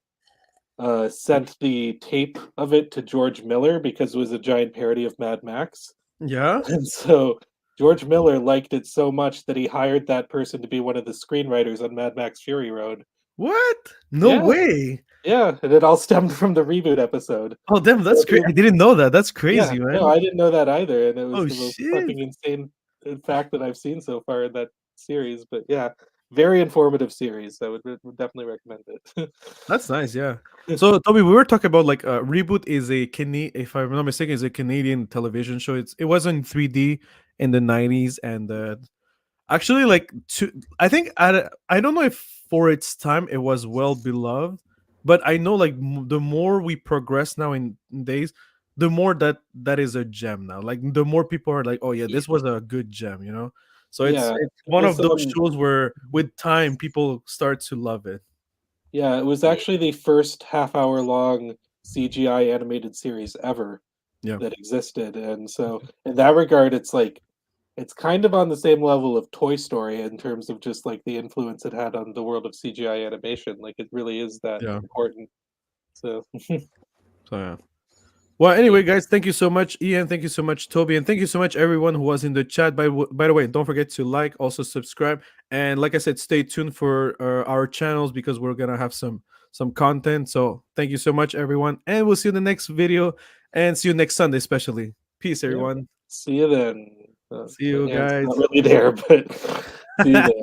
S3: sent the tape of it to George Miller because it was a giant parody of Mad Max.
S1: Yeah.
S3: And so George Miller liked it so much that he hired that person to be one of the screenwriters on Mad Max Fury Road.
S1: What? No
S3: Yeah,
S1: way.
S3: yeah, and it all stemmed from the Reboot episode.
S1: Oh, damn,
S3: So
S1: that's crazy. I didn't know that. That's
S3: yeah,
S1: crazy,
S3: no,
S1: man.
S3: I didn't know that either, and it was
S1: Oh
S3: the most
S1: shit.
S3: fucking insane fact that I've seen so far in that series. But yeah, very informative series. I would definitely recommend it.
S1: That's nice, yeah. So Toby, we were talking about like Reboot is a if I'm not mistaken, is a Canadian television show. It was in 3D in the 90s, and actually like I think I don't know if for its time it was well beloved, but I know like the more we progress now in days, the more that is a gem now. Like the more people are like, oh yeah,
S3: Yeah,
S1: this was a good gem. So
S3: yeah,
S1: it's
S3: it
S1: one
S3: was
S1: of those shows where with time people start to love it.
S3: yeah, it was actually the first half-hour long CGI animated series ever
S1: Yeah.
S3: that existed, and so in that regard, it's like it's kind of on the same level of Toy Story in terms of just like the influence it had on the world of CGI animation. Like it really is that
S1: Yeah.
S3: important. So
S1: So yeah. Well, anyway, guys, thank you so much, Ian. Thank you so much, Toby, and thank you so much, everyone who was in the chat. By the way, don't forget to like, also subscribe, and like I said, stay tuned for our channels because we're gonna have some content. So thank you so much, everyone, and we'll see you in the next video, and see you next Sunday, especially. Peace,
S3: yeah,
S1: everyone.
S3: see you then.
S1: See
S3: My
S1: you
S3: hand's
S1: guys.
S3: not really there, but see you then.